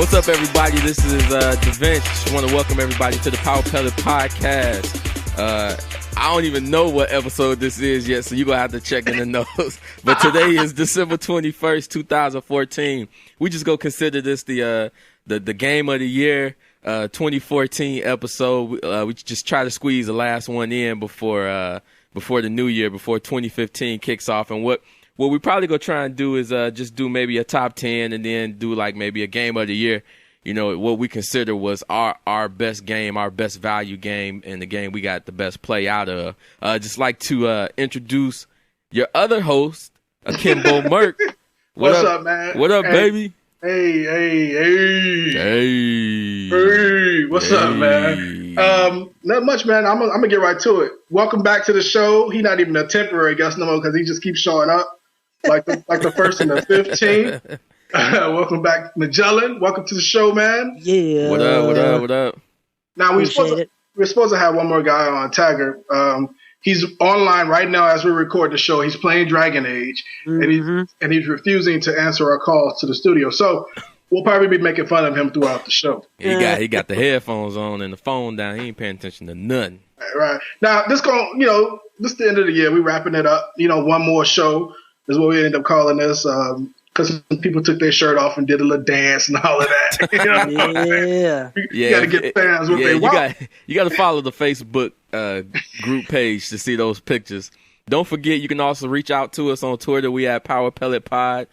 What's up, everybody? This is Davench. Just want to welcome everybody to the Pellet podcast. I don't even know what episode this is yet, so you're going to have to check in the notes. But today is December 21st, 2014. We just go consider this the game of the year, 2014 episode. We just try to squeeze the last one in before the new year, before 2015 kicks off. And what we probably gonna try and do is just do maybe a top 10 and then do like maybe a game of the year. You know, what we consider was our best game, our best value game, and the game we got the best play out of. Just like to introduce your other host, Akimbo Merc. What's up, man? What up, baby? Hey. What's up, man? Not much, man. I'm gonna get right to it. Welcome back to the show. He's not even a temporary guest no more because he just keeps showing up like the first and the 15th. Welcome back, Majelen. Welcome to the show, man. Yeah. What up? Now we're supposed to have one more guy on, Tagger. He's online right now as we record the show. He's playing Dragon Age, and he's refusing to answer our calls to the studio. So we'll probably be making fun of him throughout the show. He got the headphones on and the phone down. He ain't paying attention to nothing. Right. Now this is the end of the year. We wrapping it up. One more show is what we end up calling this. Because people took their shirt off and did a little dance and all of that. You got to get fans what they want. You got to follow the Facebook group page to see those pictures. Don't forget, you can also reach out to us on Twitter. We at Power Pellet Pod.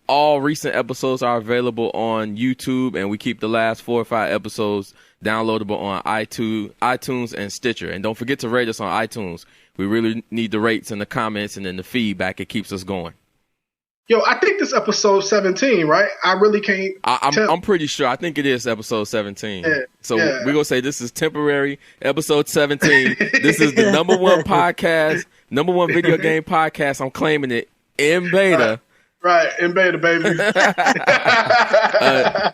All recent episodes are available on YouTube, and we keep the last 4 or 5 episodes downloadable on iTunes and Stitcher. And don't forget to rate us on iTunes. We really need the rates and the comments and then the feedback. It keeps us going. Yo, I think this episode 17, right? I really can't tell. I'm pretty sure. I think it is episode 17. We're going to say this is temporary, episode 17. This is the number one video game podcast. I'm claiming it in beta. Right, in beta, baby.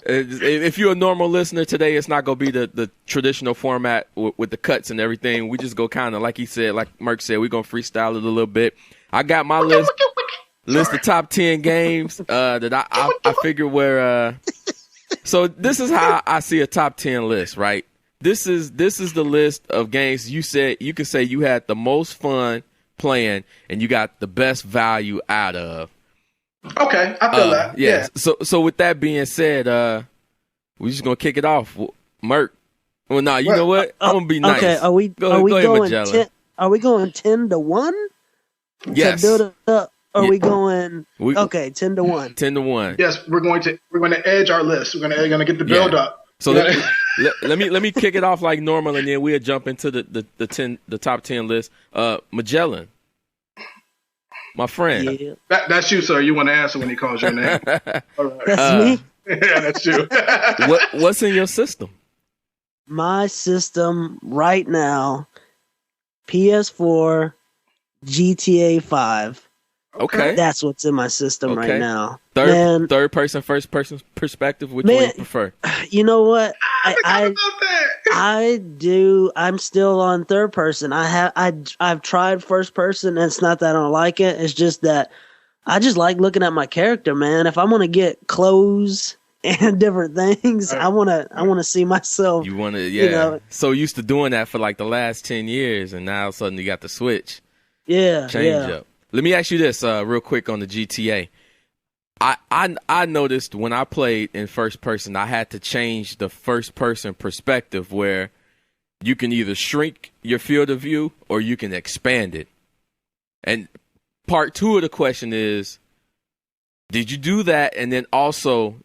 If you're a normal listener today, it's not going to be the traditional format with the cuts and everything. We just go kind of, like he said, like Merc said, we're going to freestyle it a little bit. I got my list of top 10 games that I figure were. So this is how I see a top 10 list, right? This is the list of games you can say you had the most fun playing and you got the best value out of. Okay, I feel that. Yeah. So with that being said, we're just gonna kick it off, Merc. Well, no, you know what? I'm gonna be nice. Okay, are we going 10 to 1? Yes. To build it up. Are we going? 10 to 1. 10 to 1. Yes, we're going to edge our list. We're gonna get the build up. So let me kick it off like normal, and then we'll jump into the top 10 list. Majelen. My friend. Yeah. That's you, sir. You want to answer when he calls your name. All right. That's me? Yeah, that's you. What's in your system? My system right now, PS4, GTA 5. Okay. That's what's in my system right now. Third person, first person perspective, which one you prefer? You know what? I do. I'm still on third person. I've tried first person, and it's not that I don't like it. It's just that I just like looking at my character, man. If I'm gonna get clothes and different things, I wanna see myself. You wanna, yeah. So used to doing that for like the last 10 years, and now all of a sudden you got the switch. Yeah. Change up. Let me ask you this real quick on the GTA. I noticed when I played in first person, I had to change the first person perspective where you can either shrink your field of view or you can expand it. And part 2 of the question is, did you do that? And then also,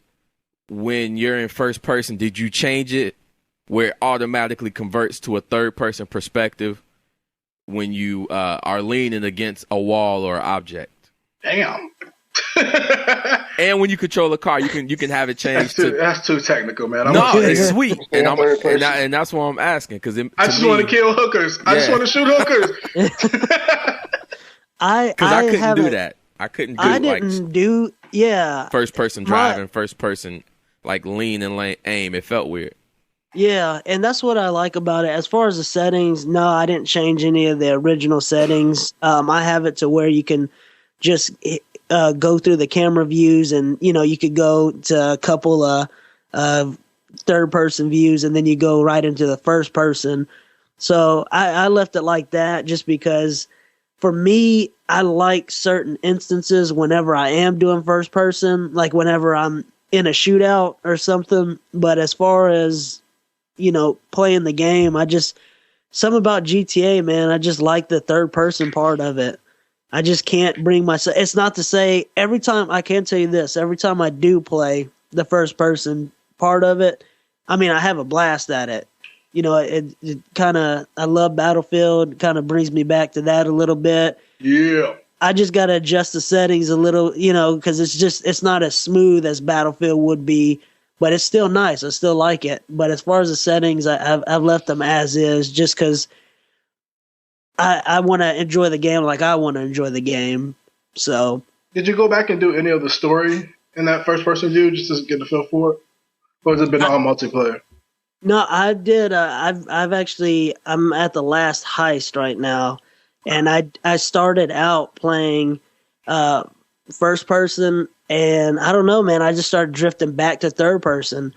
when you're in first person, did you change it where it automatically converts to a third person perspective when you are leaning against a wall or object? Damn. And when you control a car, you can have it changed. That's too technical, man. It's sweet, and that's why I'm asking because I just want to kill hookers. I just want to shoot hookers. I couldn't do that. I couldn't do first person driving, first person like lean and aim. It felt weird. Yeah, and that's what I like about it. As far as the settings, no, I didn't change any of the original settings. I have it to where you can just go through the camera views, and you could go to a couple of third person views, and then you go right into the first person. So I left it like that just because for me, I like certain instances whenever I am doing first person, like whenever I'm in a shootout or something. But as far as, playing the game, something about GTA, man, I just like the third person part of it. I just can't bring myself. It's not to say every time, I can tell you this, every time I do play the first person part of it, I mean, I have a blast at it. It kind of, I love Battlefield, kind of brings me back to that a little bit. Yeah. I just got to adjust the settings a little, because it's not as smooth as Battlefield would be, but it's still nice. I still like it. But as far as the settings, I've left them as is just because I want to enjoy the game like I want to enjoy the game. So. Did you go back and do any of the story in that first person view just to get a feel for it? Or has it been all multiplayer? No, I did. I'm at the last heist right now, and I started out playing first person, and I don't know, man. I just started drifting back to third person.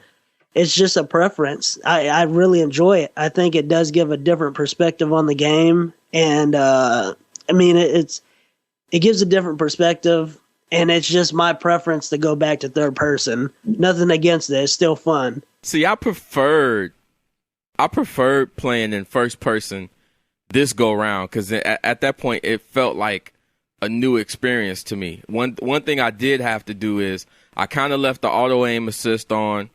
It's just a preference. I really enjoy it. I think it does give a different perspective on the game, and I mean it gives a different perspective, and it's just my preference to go back to third person. Nothing against it. It's still fun. See, I preferred playing in first person this go round because at that point it felt like a new experience to me. One thing I did have to do is I kind of left the auto aim assist on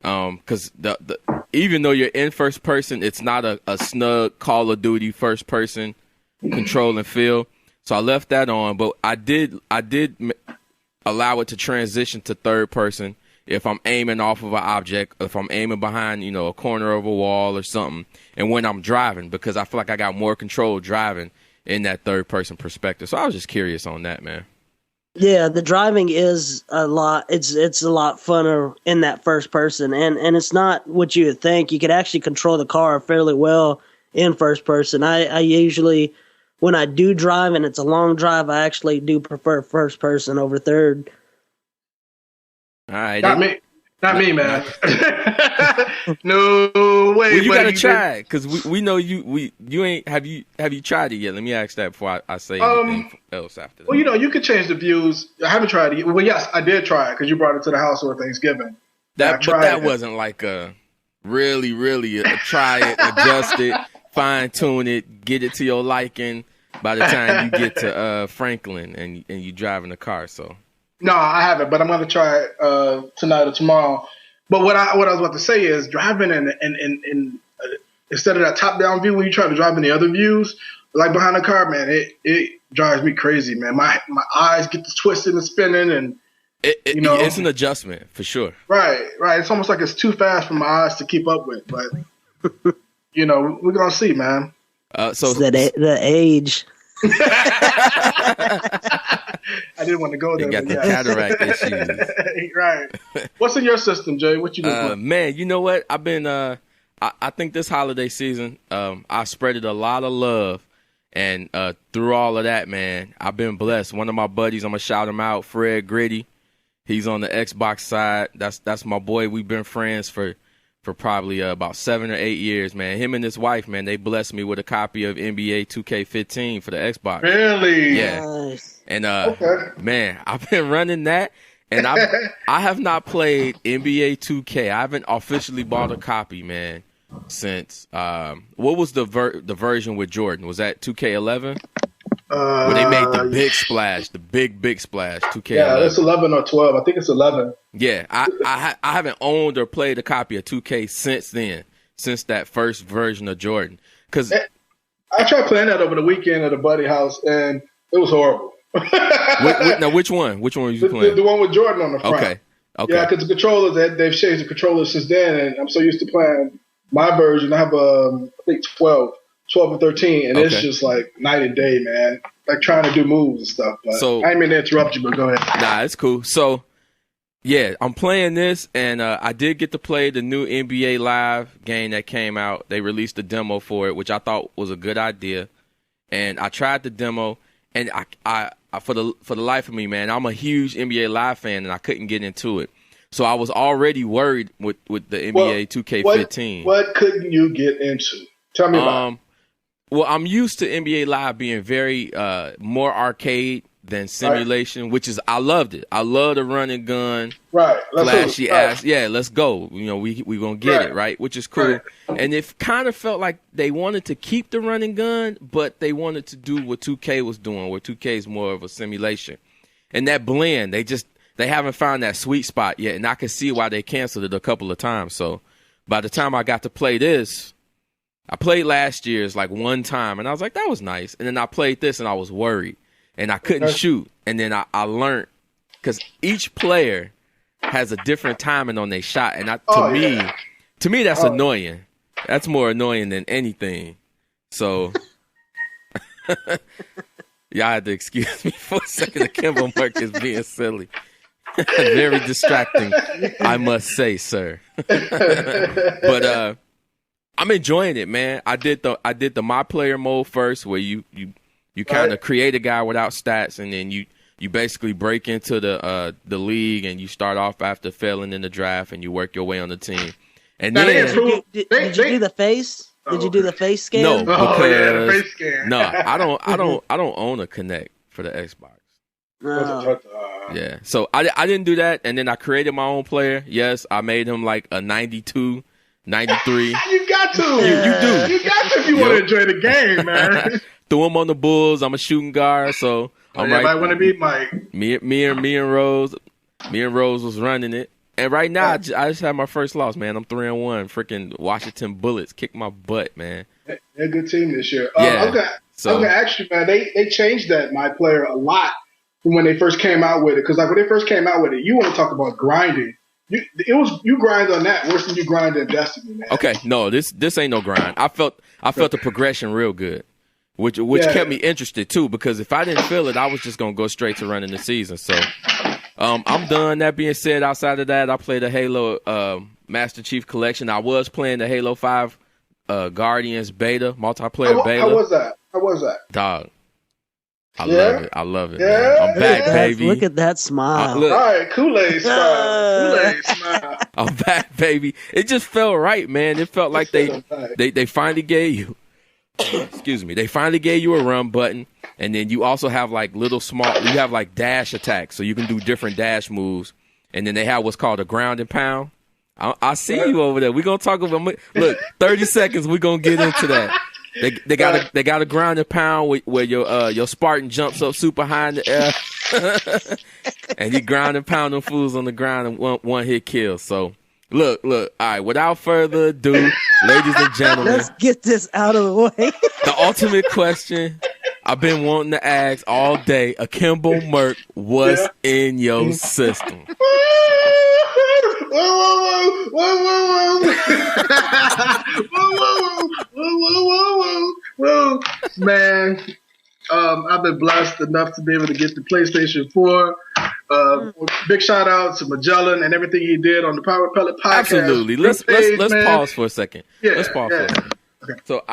because the even though you're in first person, it's not a snug Call of Duty first person control and feel. So I left that on, but I did allow it to transition to third person. If I'm aiming off of an object, if I'm aiming behind, a corner of a wall or something, and when I'm driving, because I feel like I got more control driving in that third-person perspective. So I was just curious on that, man. Yeah, the driving is a lot. It's a lot funner in that first person, and it's not what you would think. You could actually control the car fairly well in first person. I usually, when I do drive and it's a long drive, I actually do prefer first person over third. All right, not me, man. No way. Well, you gotta try it because we know you ain't have you tried it yet? Let me ask that before I say anything else after that. Well, you could change the views. I haven't tried it yet. Well, yes, I did try it because you brought it to the house over Thanksgiving. But that wasn't like a really try it, adjust it, fine tune it, get it to your liking. By the time you get to Franklin and you driving the car, so. No, I haven't, but I'm going to try it tonight or tomorrow. But what I was about to say is driving in instead of that top-down view when you try to drive in the other views, like behind the car, man, it drives me crazy, man. My eyes get to twisting and spinning, and it's an adjustment for sure. Right. It's almost like it's too fast for my eyes to keep up with, but we're going to see, man. So the age. I didn't want to go there. You got the cataract issues. Right. What's in your system, Jay? What you doing? Man, you know what? I've been I think this holiday season, I spreaded a lot of love, and through all of that, man, I've been blessed. One of my buddies, I'm gonna shout him out, Fred Gritty. He's on the Xbox side. That's my boy. We've been friends for probably about 7 or 8 years, man. Him and his wife, man, they blessed me with a copy of NBA 2K15 for the Xbox. Really? Yeah. Nice. And man, I've been running that, and I have not played NBA 2K. I haven't officially bought a copy, man, since what was the version with Jordan? Was that 2K11? Where they made the big splash, the big splash, 2K11. Yeah, it's 11 or 12. I think it's 11. Yeah, I haven't owned or played a copy of 2K since then, since that first version of Jordan. Cause I tried playing that over the weekend at a buddy house, and it was horrible. Now, which one? Which one were you playing? The one with Jordan on the front. Okay. Yeah, because the controllers, they've changed the controllers since then, and I'm so used to playing my version. I have, I think, 12 and 13, and it's just like night and day, man. Like trying to do moves and stuff. But I ain't mean to interrupt you, but go ahead. Nah, it's cool. So, yeah, I'm playing this, and I did get to play the new NBA Live game that came out. They released a demo for it, which I thought was a good idea. And I tried the demo, and I for the life of me, man, I'm a huge NBA Live fan, and I couldn't get into it. So I was already worried with the NBA 2K15. What couldn't you get into? Tell me about it. Well, I'm used to NBA Live being very more arcade than simulation, which is I loved it. I love the run and gun, flashy ass. Yeah, let's go. You know, we gonna get it right, which is cool. Right. And it kind of felt like they wanted to keep the run and gun, but they wanted to do what 2K was doing, where 2K is more of a simulation. And that blend, they haven't found that sweet spot yet, and I can see why they canceled it a couple of times. So by the time I got to play this, I played last year's like one time, and I was like, that was nice. And then I played this, and I was worried, and I couldn't shoot. And then I learned, because each player has a different timing on their shot, and to me, that's annoying. That's more annoying than anything. So y'all had to excuse me for a second. The Kimbo Merc is being silly. Very distracting, I must say, sir. But I'm enjoying it, man. I did the my player mode first, where you kind of create a guy without stats, and then you basically break into the league, and you start off after failing in the draft, and you work your way on the team. And then did you do the face? Did you do the face scan? No, because the face scan. No, I don't own a Kinect for the Xbox. Yeah, so I didn't do that, and then I created my own player. Yes, I made him like a 92, 93. You got to. You do. You got to if you want to enjoy the game, man. Threw him on the Bulls. I'm a shooting guard, so I'm right. Everybody want to be Mike. Me and Rose was running it, and right now I just had my first loss, man. I'm 3-1. Freaking Washington Bullets kicked my butt, man. They're a good team this year. Yeah. I'm gonna ask you, man. They changed that my player a lot from when they first came out with it, because like when they first came out with it, you want to talk about grinding. You grind on that worse than you grind in Destiny, man. Okay, no, this ain't no grind. I felt the progression real good, which kept me interested too. Because if I didn't feel it, I was just gonna go straight to running the season. So I'm done. That being said, outside of that, I played the Halo Master Chief Collection. I was playing the Halo 5 Guardians beta, multiplayer beta. How was that? Dog. I love it. Yeah. Man. I'm back, baby. Look at that smile. All right, Kool-Aid smile. I'm back, baby. It just felt right, man. It felt like they finally gave you excuse me, they finally gave you a run button, and then you also have like you have like dash attacks, so you can do different dash moves, and then they have what's called a ground and pound. I see you over there. We're gonna talk about 30 seconds, we're gonna get into that. They got a ground and pound where your Spartan jumps up super high in the air, and you ground and pound them fools on the ground and one hit kill. So look. All right, without further ado, ladies and gentlemen, let's get this out of the way. The ultimate question I've been wanting to ask all day: Akimbo Merc, what's in your system? Whoa, man. I've been blessed enough to be able to get the PlayStation 4. Big shout out to Majelen and everything he did on the Pellet podcast. Absolutely. Let's pause for a second. Let's pause for a second. Okay. So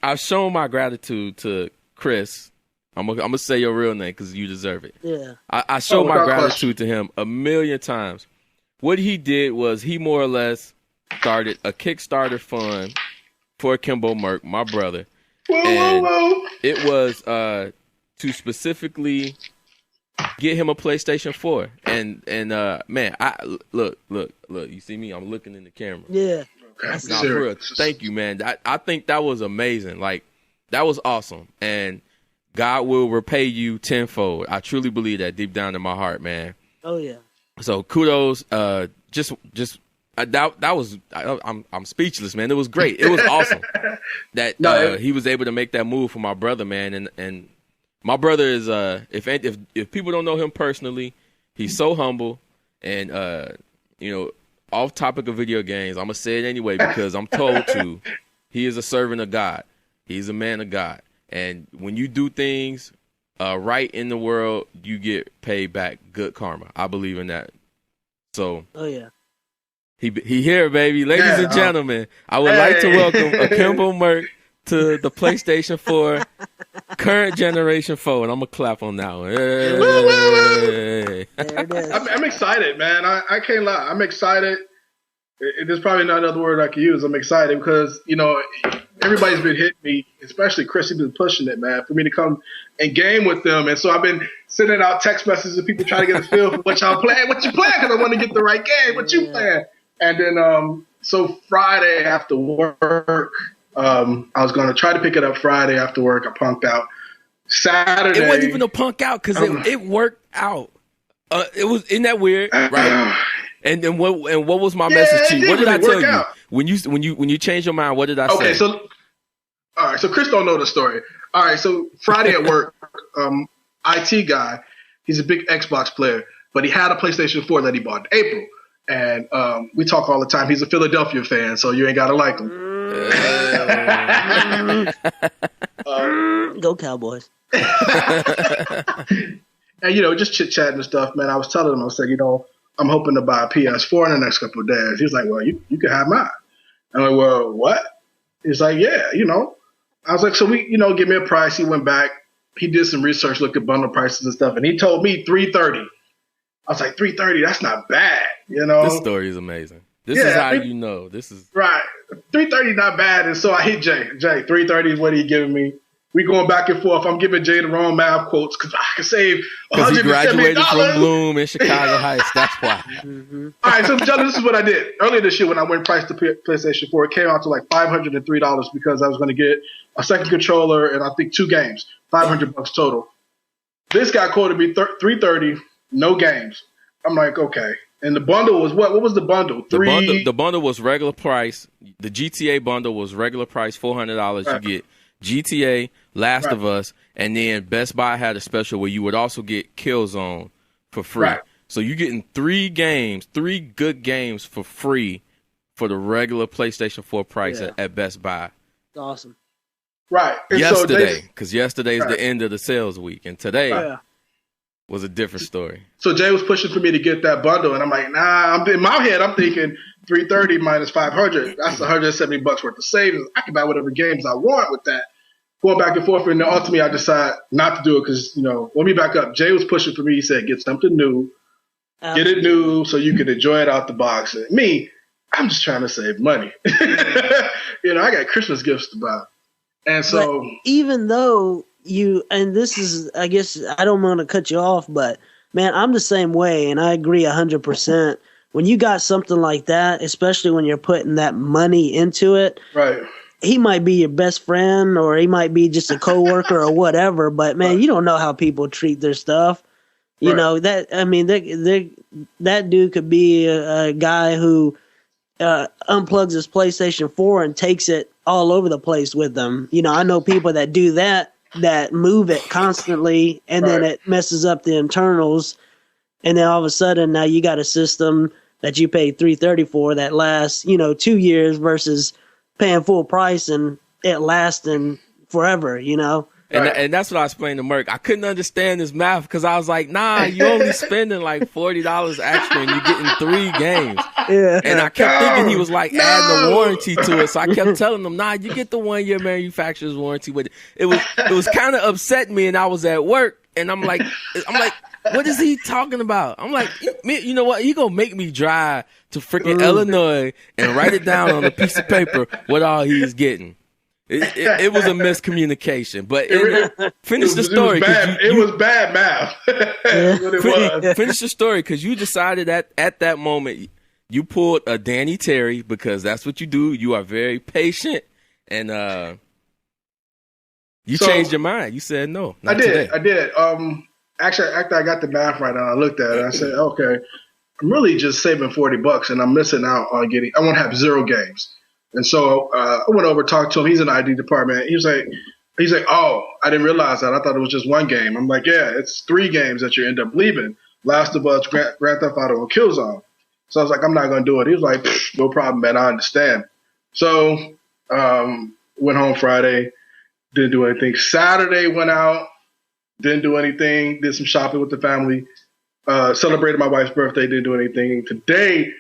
I've shown my gratitude to Chris. I'm gonna say your real name because you deserve it. Yeah. I showed my gratitude to him a million times. What he did was he more or less started a Kickstarter fund for Akimbo Merc, my brother. Whoa. It was to specifically get him a PlayStation 4. And man, look, you see me? I'm looking in the camera. Yeah. Nah, for real, thank you, man. I think that was amazing. Like, that was awesome. And God will repay you tenfold. I truly believe that deep down in my heart, man. Oh yeah. So kudos. That was. I'm speechless, man. It was great. It was awesome that he was able to make that move for my brother, man. And my brother is if people don't know him personally, he's so humble and off topic of video games. I'm gonna say it anyway because I'm told to. He is a servant of God. He's a man of God. And when you do things right in the world, you get paid back good karma. I believe in that. So, oh yeah, he here, baby. Ladies and gentlemen, I would like to welcome Akimbo Merc to the PlayStation 4 Current generation foe, and I'm gonna clap on that one. Hey. There it is. I'm excited, man. I can't lie. I'm excited. There's probably not another word I can use. I'm excited because, everybody's been hitting me, especially Chris. He's been pushing it, man, for me to come and game with them. And so I've been sending out text messages to people trying to get a feel for what y'all playing, what you playing, because I want to get the right game, what you playing. And then, so Friday after work, I was going to try to pick it up Friday after work. I punked out. Saturday. It wasn't even a punk out because it worked out. Isn't that weird? Right. And what was my message to you? What did I tell you? When you changed your mind, what did I say? Okay, so all right, so Chris don't know the story. All right, so Friday at work, IT guy, he's a big Xbox player, but he had a PlayStation 4 that he bought in April. And we talk all the time. He's a Philadelphia fan, so you ain't gotta like him. Go Cowboys. And just chit chatting and stuff, man. I was telling him, I said, I'm hoping to buy a PS4 in the next couple of days. He was like, well, you can have mine. I'm like, well, what? He's like, yeah, I was like, so give me a price. He went back. He did some research, looked at bundle prices and stuff, and he told me $330. I was like, $330, that's not bad, This story is amazing. This is how this is right. $330 not bad, and so I hit Jay. Jay, $330 is what he giving me. We going back and forth. I'm giving Jay the wrong math quotes because I can save $170. Because he graduated from Bloom in Chicago Heights. That's why. Mm-hmm. All right, so John, this is what I did. Earlier this year when I went priced the PlayStation 4, it came out to like $503 because I was going to get a second controller and I think 2 games, $500 total. This guy quoted me $330, no games. I'm like, okay. And the bundle was what? What was the bundle? The bundle was regular price. The GTA bundle was regular price, $400. Right. You get GTA, Last of Us, and then Best Buy had a special where you would also get Killzone for free. Right. So you're getting 3 good games for free for the regular PlayStation 4 price at Best Buy. Awesome. Right. And yesterday, because yesterday is the end of the sales week, and today was a different story. So Jay was pushing for me to get that bundle, and I'm like, nah. In my head, I'm thinking $330 minus $500. That's $170 worth of savings. I can buy whatever games I want with that. Going back and forth, and then ultimately I decide not to do it because, let me back up. Jay was pushing for me. He said, get something new. Get it new so you can enjoy it out the box. And me, I'm just trying to save money. I got Christmas gifts to buy. And so. But even though and this is, I guess, I don't want to cut you off, but man, I'm the same way, and I agree 100%. When you got something like that, especially when you're putting that money into it, right? He might be your best friend, or he might be just a coworker or whatever. But man, you don't know how people treat their stuff. You know that. I mean, that dude could be a guy who unplugs his PlayStation 4 and takes it all over the place with them. I know people that do that move it constantly, and then it messes up the internals, and then all of a sudden now you got a system that you paid $330 for that lasts 2 years versus paying full price and it lasting forever. And that's what I explained to Merc. I couldn't understand this math because I was like, nah, you only spending like $40 extra and you're getting 3 games. Yeah. And I kept thinking he was like adding a warranty to it. So I kept telling him, nah, you get the 1-year manufacturer's warranty with it. It was kind of upsetting me, and I was at work and I'm like, what is he talking about? I'm like, you know what? He gonna make me drive to freaking Illinois and write it down on a piece of paper what all he's getting. It was a miscommunication, but finish the story. It was bad math. Finish the story because you decided at that moment you pulled a Danny Terry because that's what you do. You are very patient, and you changed your mind. You said no. I did. Actually, after I got the math right, and I looked at it, I said, okay, I'm really just saving $40, and I'm missing out on getting. I want to have 0 games. And so I went over, talked to him. He's in the ID department. He's like, oh, I didn't realize that. I thought it was just 1 game. I'm like, yeah, it's 3 games that you end up leaving. Last of Us, Grand Theft Auto, and Killzone. So I was like, I'm not going to do it. He was like, no problem, man. I understand. So went home Friday, didn't do anything. Saturday went out, didn't do anything. Did some shopping with the family. Celebrated my wife's birthday, didn't do anything. Today,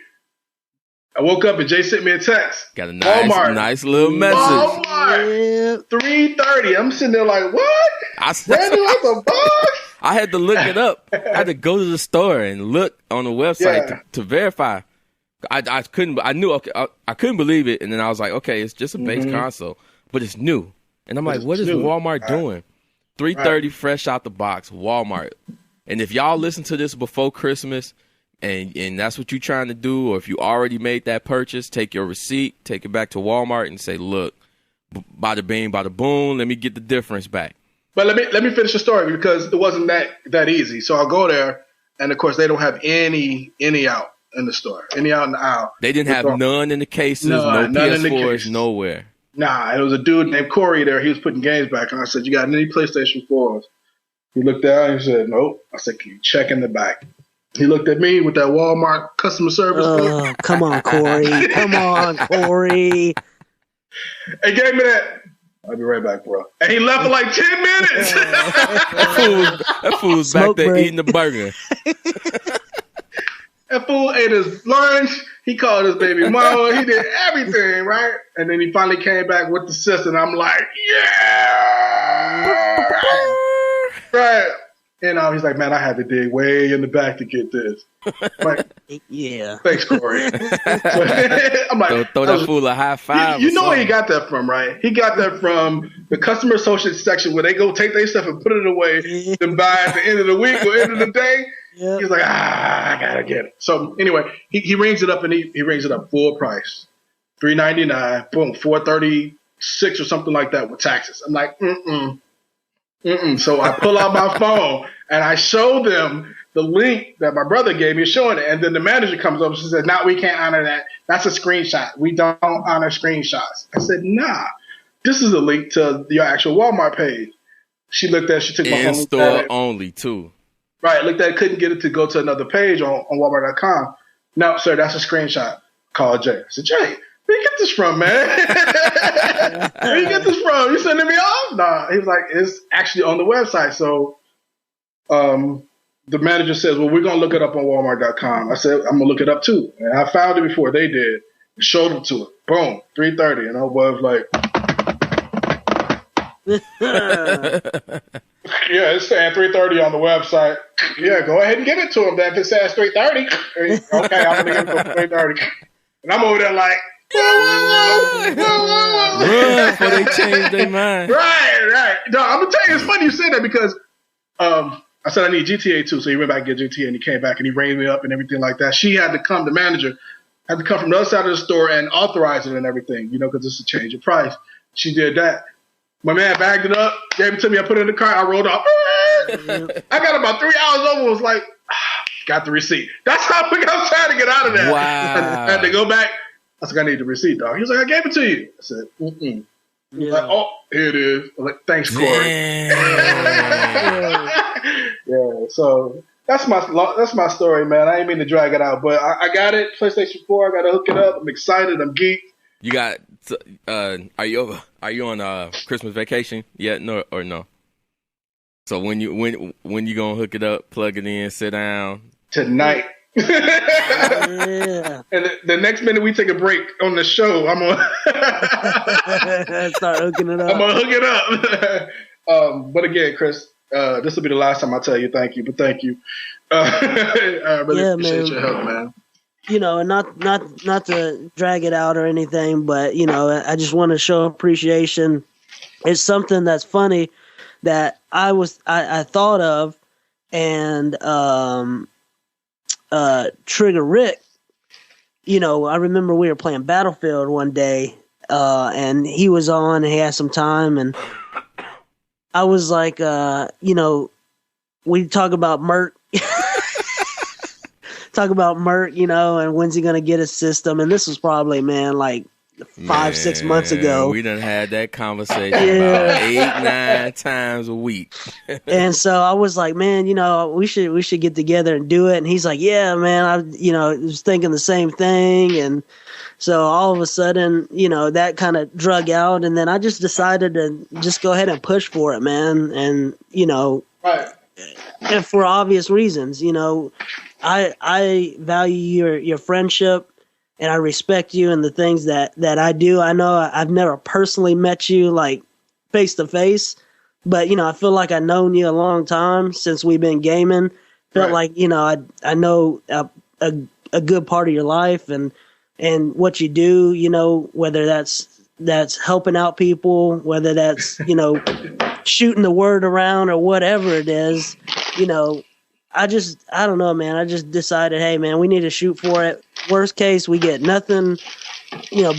I woke up and Jay sent me a text. Got a Walmart. nice little message. Walmart. 3:30. I'm sitting there like, what? Brand new out the box? I had to look it up. I had to go to the store and look on the website to verify. I couldn't. I knew. Okay, I couldn't believe it, and then I was like, okay, it's just a base console, but it's new. And I'm like, what is Walmart doing? 3:30, fresh out the box, Walmart. And if y'all listen to this before Christmas, and that's what you're trying to do, or if you already made that purchase, take your receipt, take it back to Walmart, and say, look, bada bing, bada boom, let me get the difference back. But let me finish the story because it wasn't that easy. So I'll go there, and of course they don't have any out in the store, any out in the aisle. They didn't have none in the cases, no PS4s, nowhere. Nah, it was a dude named Corey there. He was putting games back, and I said, you got any PlayStation 4s? He looked down and he said, nope. I said, can you check in the back? He looked at me with that Walmart customer service. Come on, Corey. Come on, Corey. He gave me that. I'll be right back, bro. And he left for like 10 minutes. That fool's back there eating the burger. That fool ate his lunch. He called his baby mama. He did everything, right? And then he finally came back with the sister. And I'm like, yeah. Right. And he's like, man, I had to dig way in the back to get this. I'm like, yeah. Thanks, Corey. I'm like, throw that fool a high five. You know where he got that from, right? He got that from the customer associate section where they go take their stuff and put it away to buy at the end of the week or end of the day. Yep. He's like, I gotta get it. So anyway, he rings it up and he rings it up full price, $399, boom, $436 or something like that with taxes. I'm like, So I pull out my phone and I show them the link that my brother gave me, showing it. And then the manager comes up and she says, "No, we can't honor that. That's a screenshot. We don't honor screenshots." I said, "Nah, this is a link to your actual Walmart page." She looked at it. She took my phone. In-store only, too. Right. Looked at it. Couldn't get it to go to another page on Walmart.com. "No, sir, that's a screenshot." Called Jay. I said, "Jay, where you get this from, man? Where you get this from? You sending me off?" Nah. He was like, "It's actually on the website." So the manager says, "Well, we're going to look it up on Walmart.com. I said, "I'm going to look it up too." And I found it before they did. Showed them to it. Boom. 3:30. And old boy was like, "Yeah, it's saying 3:30 on the website." "Yeah, go ahead and give it to him then if it says 3:30. "Okay, I'm going to give it to 3:30. And I'm over there like, run before they change their mind. Right. No, I'm going to tell you, it's funny you say that because I said I need GTA too. So he went back and get GTA and he came back and he rang me up and everything like that. She had to come, the manager had to come from the other side of the store and authorize it and everything, because it's a change of price. She did that. My man bagged it up, gave it to me. I put it in the car. I rolled off. I got about 3 hours over. Was like, got the receipt. That's how quick I was trying to get out of there. Wow. I had to go back. I was like, "I need the receipt, dog." He was like, "I gave it to you." I said, He was like, "Oh, here it is." I'm like, "Thanks, Corey." Yeah, so that's my story, man. I ain't mean to drag it out, but I got it. PlayStation 4. I got to hook it up. I'm excited. I'm geeked. You got? Are you on Christmas vacation yet? No or no? So when you gonna hook it up, plug it in, sit down tonight? Yeah. And the next minute we take a break on the show, I'm gonna start hooking it up. I'm gonna hook it up. But again, Chris, this will be the last time I tell you thank you. But thank you. I really appreciate your help, man. And not to drag it out or anything, but I just want to show appreciation. It's something that's funny that I thought of, and Trigger Rick. I remember we were playing Battlefield one day, and he was on. And he had some time, and I was like, we talk about Merc. And when's he gonna get his system? And this was probably, like 5-6 months ago. We done had that conversation about 8-9 times a week. And so I was like, man, we should get together and do it. And he's like, yeah, man, I was thinking the same thing. And so all of a sudden, that kind of drug out. And then I just decided to just go ahead and push for it, man. And right. And for obvious reasons, I value your friendship, I respect you and the things that I do. I know I've never personally met you like face to face, but I feel like I've known you a long time since we've been gaming. Felt like I know a good part of your life and what you do. Whether that's helping out people, whether that's shooting the word around or whatever it is. I don't know, man. I just decided, hey, man, we need to shoot for it. Worst case, we get nothing.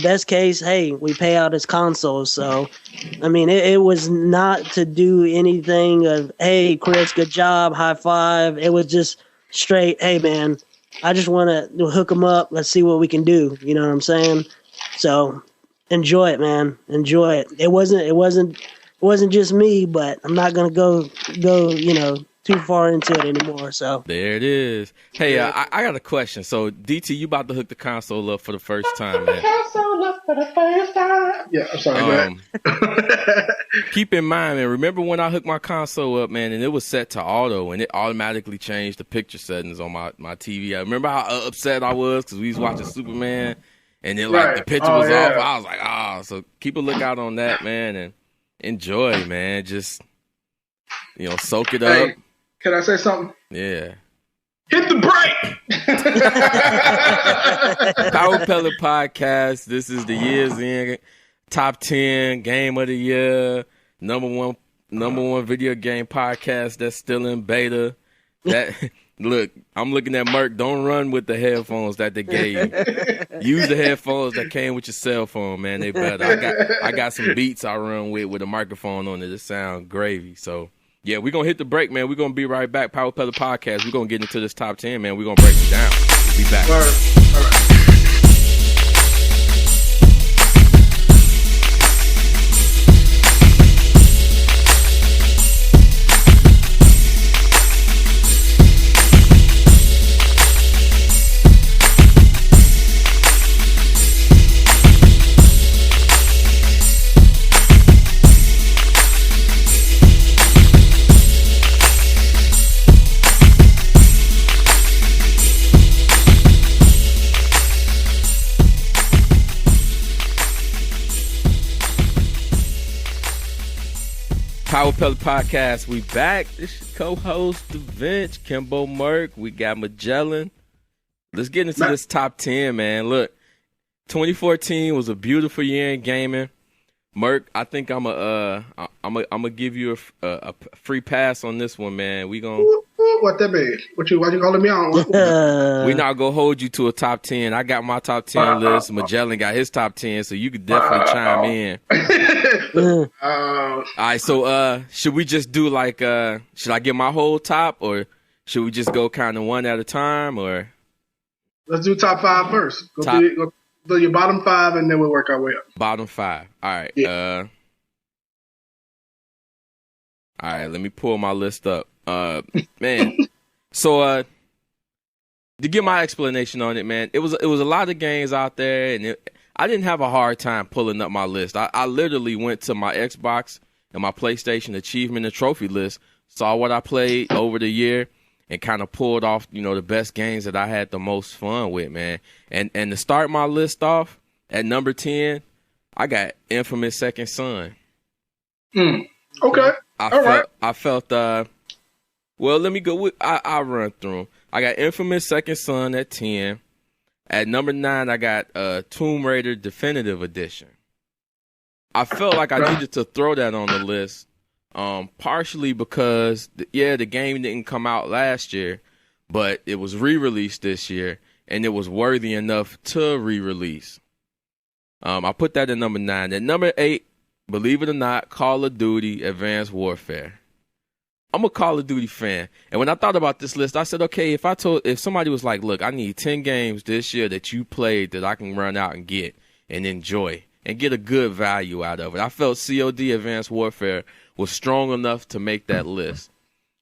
Best case, hey, we pay out his consoles. So, I mean, it was not to do anything of, hey, Chris, good job, high five. It was just straight, hey, man, I just want to hook him up. Let's see what we can do. You know what I'm saying? So, enjoy it, man. Enjoy it. It wasn't just me, but I'm not gonna go too far into it anymore. So there it is. Hey, I got a question. So DT, you about to hook the console up for the first time, man? Console up for the first time. Yeah, I'm sorry. Keep in mind, man. Remember when I hooked my console up, man, and it was set to auto, and it automatically changed the picture settings on my TV. I remember how upset I was because we was watching Superman, and then the picture was off. I was like, so keep a lookout on that, man, and enjoy, man. Just soak it up. Can I say something? Yeah. Hit the brake! Power Pellet Podcast. This is the year's end top 10 game of the year. Number one video game podcast that's still in beta. Look, I'm looking at Merc. Don't run with the headphones that they gave you. Use the headphones that came with your cell phone, man. They better. I got some beats I run with a microphone on it. It sound gravy. So. Yeah, we're going to hit the break, man. We're going to be right back. Power Pellet Podcast. We're going to get into this top 10, man. We're going to break it down. We'll be back. All right. Power Pellet Podcast, we back. This is co-host Davench, Kimbo Merc. We got Majelen. Let's get into this top 10, man. Look, 2014 was a beautiful year in gaming. Merc, I think I'm gonna give you a free pass on this one, man. We gonna what that mean? Why you calling me on? We not gonna hold you to a top 10. I got my top 10 list. Majelen got his top 10, so you could definitely chime in. All right, so should we just do should I get my whole top, or should we just go kind of one at a time, or? Let's do top 5 first. Go do your bottom 5, and then we'll work our way up. Bottom 5. All right. Yeah. All right. Let me pull my list up. Man. So to get my explanation on it, man, it was a lot of games out there, and I didn't have a hard time pulling up my list. I literally went to my Xbox and my PlayStation achievement and trophy list, saw what I played over the year, and kind of pulled off, the best games that I had the most fun with, man. And to start my list off at number 10, I got Infamous Second Son. Okay. I felt well, let me go. I'll run through them. I got Infamous Second Son at 10. At number 9, I got Tomb Raider Definitive Edition. I felt like I needed to throw that on the list. Partially because, the game didn't come out last year, but it was re-released this year, and it was worthy enough to re-release. I put that at number 9. At number 8, believe it or not, Call of Duty Advanced Warfare. I'm a Call of Duty fan, and when I thought about this list, I said, okay, if somebody was like, look, I need 10 games this year that you played that I can run out and get and enjoy and get a good value out of it, I felt COD Advanced Warfare was strong enough to make that list.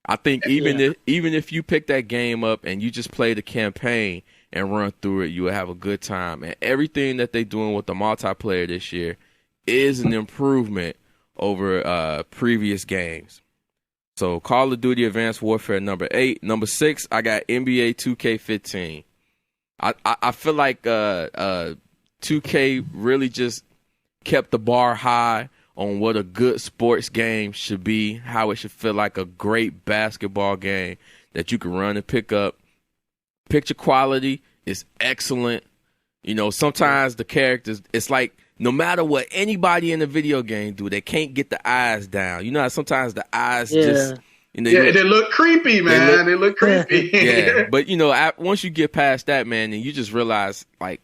I think even if you pick that game up and you just play the campaign and run through it, you will have a good time. And everything that they're doing with the multiplayer this year is an improvement over previous games. So Call of Duty Advanced Warfare number 8. Number 6, I got NBA 2K15. I feel like 2K really just kept the bar high on what a good sports game should be, how it should feel like a great basketball game that you can run and pick up. Picture quality is excellent. You know, sometimes the characters, it's like no matter what anybody in the video game do, they can't get the eyes down. You know how sometimes the eyes just... You know, they look creepy, man. They look creepy. Yeah, but, you know, once you get past that, man, and you just realize, like,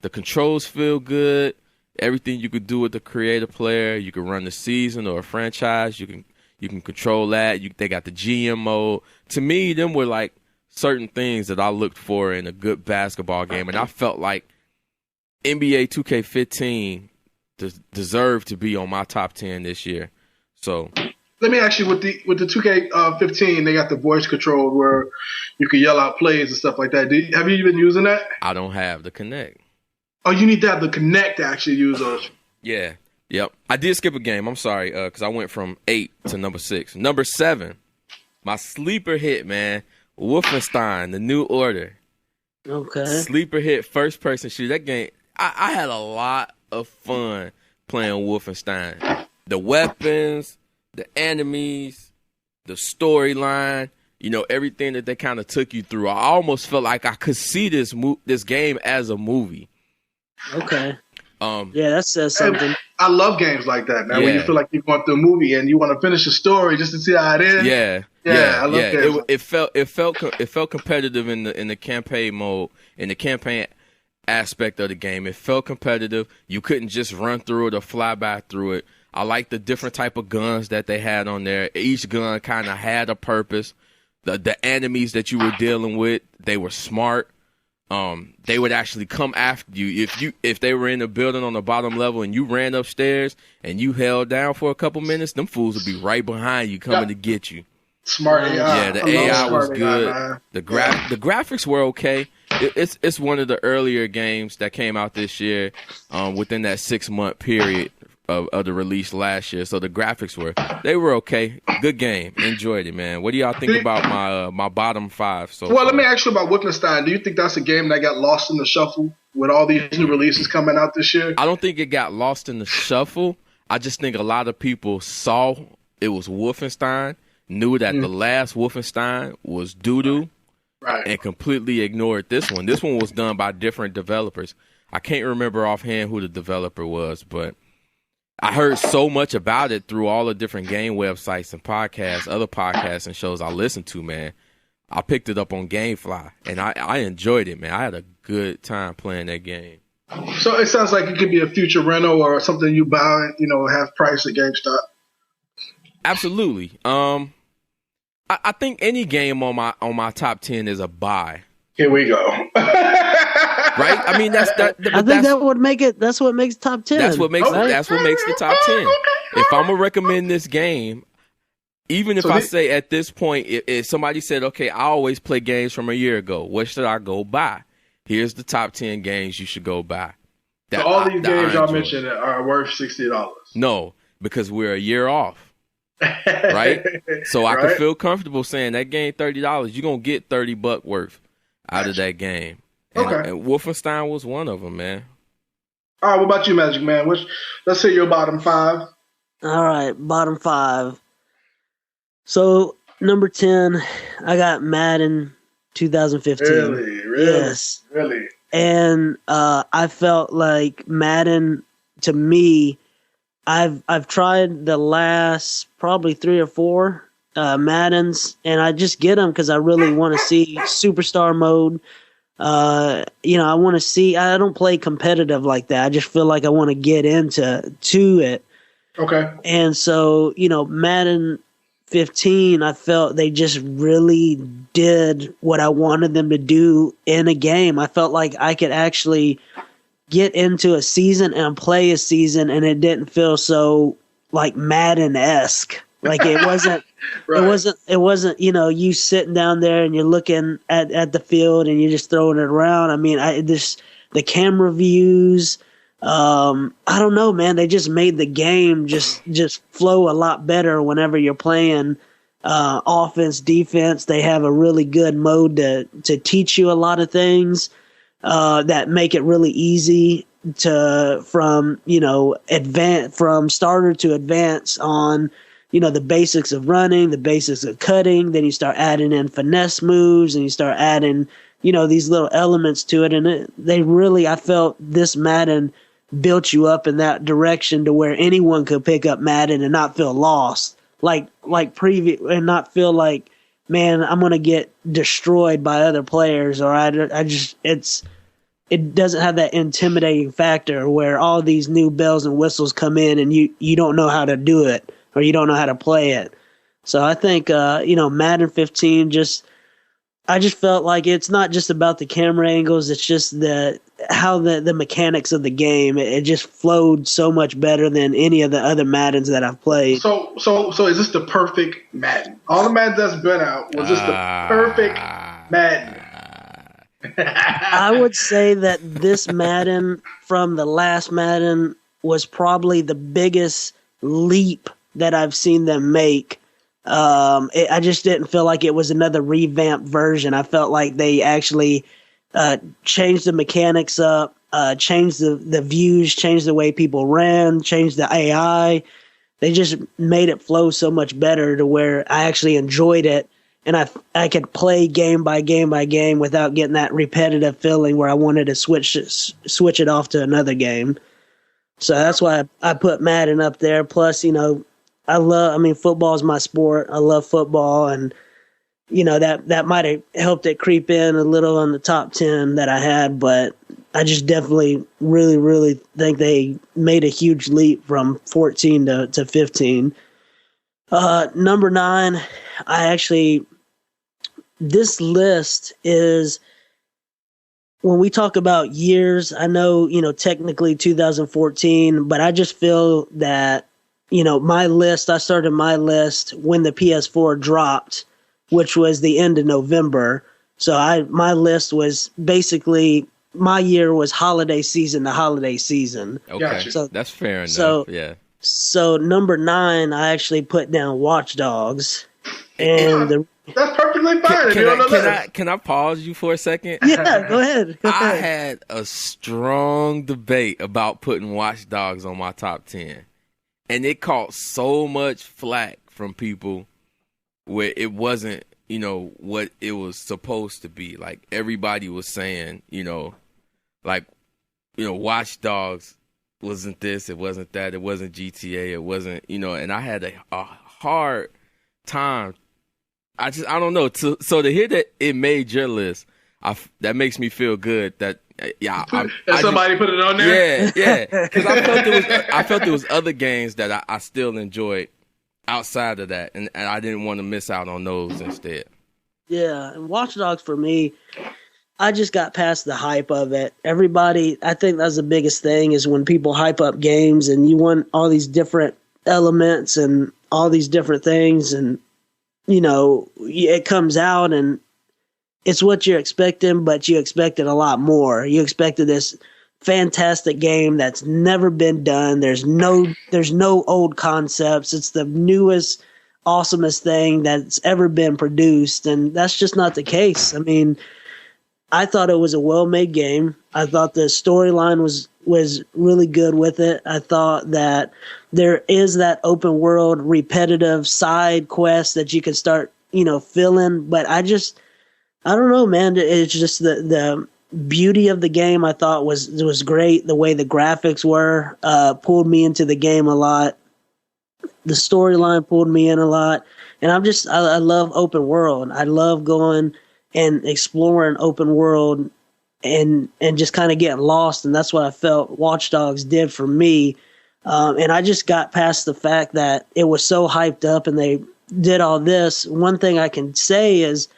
the controls feel good. Everything you could do with the creative player, you can run the season or a franchise. You can control that. They got the GM mode. To me, them were like certain things that I looked for in a good basketball game, and I felt like NBA 2K15 deserved to be on my top 10 this year. So let me ask you, with the 2K15, they got the voice control where you can yell out plays and stuff like that. Have you been using that? I don't have the Kinect. Oh, you need to have the Kinect to actually use those. Yeah. Yep. I did skip a game. I'm sorry, because I went from 8 to number 6. Number 7, my sleeper hit, man. Wolfenstein: The New Order. Okay. Sleeper hit, first person shooter. That game, I had a lot of fun playing Wolfenstein. The weapons, the enemies, the storyline, you know, everything that they kind of took you through. I almost felt like I could see this game as a movie. Okay. Yeah, that says something. I love games like that, man. Yeah. When you feel like you're going through a movie and you want to finish the story just to see how it is. Yeah, I love games. It felt competitive in the campaign mode, in the campaign aspect of the game. It felt competitive. You couldn't just run through it or fly by through it. I like the different type of guns that they had on there. Each gun kind of had a purpose. The enemies that you were dealing with, they were smart. They would actually come after you if they were in the building on the bottom level and you ran upstairs and you held down for a couple minutes. Them fools would be right behind you coming to get you. Smart AI. Yeah, the AI was good. AI, the graphics were okay. It's one of the earlier games that came out this year, within that 6-month period of the release last year. So the graphics were okay. Good game. Enjoyed it, man. What do y'all think about my bottom 5? So well, let me ask you about Wolfenstein. Do you think that's a game that got lost in the shuffle with all these new releases coming out this year? I don't think it got lost in the shuffle. I just think a lot of people saw it was Wolfenstein, knew that the last Wolfenstein was doo-doo, right, and completely ignored this one. This one was done by different developers. I can't remember offhand who the developer was, but I heard so much about it through all the different game websites and podcasts, other podcasts and shows I listened to, man. I picked it up on GameFly, and I enjoyed it, man. I had a good time playing that game. So it sounds like it could be a future rental or something you buy, half price at GameStop. Absolutely. I think any game on my top 10 is a buy. Here we go. Right? I mean, I think that would make it. That's what makes top 10. That's what makes the top 10. If I'm gonna recommend this game, even if I say at this point, if somebody said, okay, I always play games from a year ago, what should I go buy? Here's the top 10 games you should go buy. So all these games y'all mentioned are worth $60. No, because we're a year off. Right? So I can feel comfortable saying that game $30, you're gonna get $30 worth out of that game. And Wolfenstein was one of them, man. All right, what about you, Magic Man? Let's say your bottom 5. All right, bottom 5. So number 10, I got Madden 2015. Really? Yes. Really? And I felt like Madden, to me, I've tried the last probably 3 or 4 Maddens, and I just get them because I really want to see superstar mode. I want to see. I don't play competitive like that. I just feel like I want to get into it. Okay. And so, Madden 15, I felt they just really did what I wanted them to do in a game. I felt like I could actually get into a season and play a season, and it didn't feel so like Madden-esque. Like it wasn't. Right. It wasn't. You sitting down there and you're looking at the field and you're just throwing it around. I mean, the camera views. I don't know, man. They just made the game just flow a lot better whenever you're playing offense, defense. They have a really good mode to teach you a lot of things. that make it really easy from starter to advance on, the basics of running, the basics of cutting. Then you start adding in finesse moves, and you start adding, these little elements to it. And I felt this Madden built you up in that direction to where anyone could pick up Madden and not feel lost, like previous, and not feel like, man, I'm going to get destroyed by other players, or it doesn't have that intimidating factor where all these new bells and whistles come in and you don't know how to do it, or you don't know how to play it. So I think, Madden 15 I just felt like it's not just about the camera angles. It's just how the mechanics of the game. It just flowed so much better than any of the other Maddens that I've played. So is this the perfect Madden? All the Maddens that's been out, was this the perfect Madden? I would say that this Madden from the last Madden was probably the biggest leap that I've seen them make. I just didn't feel like it was another revamped version. I felt like they actually changed the mechanics up, changed the views, changed the way people ran, changed the AI. They just made it flow so much better to where I actually enjoyed it, and I could play game by game by game without getting that repetitive feeling where I wanted to switch it off to another game. So that's why I put Madden up there. Plus, football is my sport. I love football, and that might have helped it creep in a little on the top 10 that I had, but I just definitely really, really think they made a huge leap from 14 to 15. Number 9, this list is, when we talk about years, I know, technically 2014, but I just feel that, I started my list when the PS4 dropped, which was the end of November. So my list was basically, my year was holiday season to holiday season. Okay, gotcha. So that's fair enough. Yeah. So number 9, I actually put down Watch Dogs, and that's perfectly fine. Can I pause you for a second? Yeah, go ahead. I had a strong debate about putting Watch Dogs on my top 10. And it caught so much flack from people where it wasn't, what it was supposed to be. Like, everybody was saying, Watch Dogs wasn't this, it wasn't that, it wasn't GTA, it wasn't, and I had a hard time. I don't know. So to hear that it made your list, that makes me feel good that, somebody put it on there. Yeah. Because I felt there was other games that I still enjoyed outside of that, and I didn't want to miss out on those instead. Yeah, and Watch Dogs for me, I just got past the hype of it. Everybody, I think that's the biggest thing, is when people hype up games and you want all these different elements and all these different things, and it comes out and it's what you're expecting, but you expected a lot more. You expected this fantastic game that's never been done. There's no old concepts. It's the newest, awesomest thing that's ever been produced, and that's just not the case. I mean, I thought it was a well-made game. I thought the storyline was really good with it. I thought that there is that open world repetitive side quest that you can start, filling, but I don't know, man. It's just the beauty of the game I thought was great. The way the graphics were pulled me into the game a lot. The storyline pulled me in a lot. And I love open world. I love going and exploring open world and just kind of getting lost. And that's what I felt Watch Dogs did for me. And I just got past the fact that it was so hyped up and they did all this. One thing I can say is,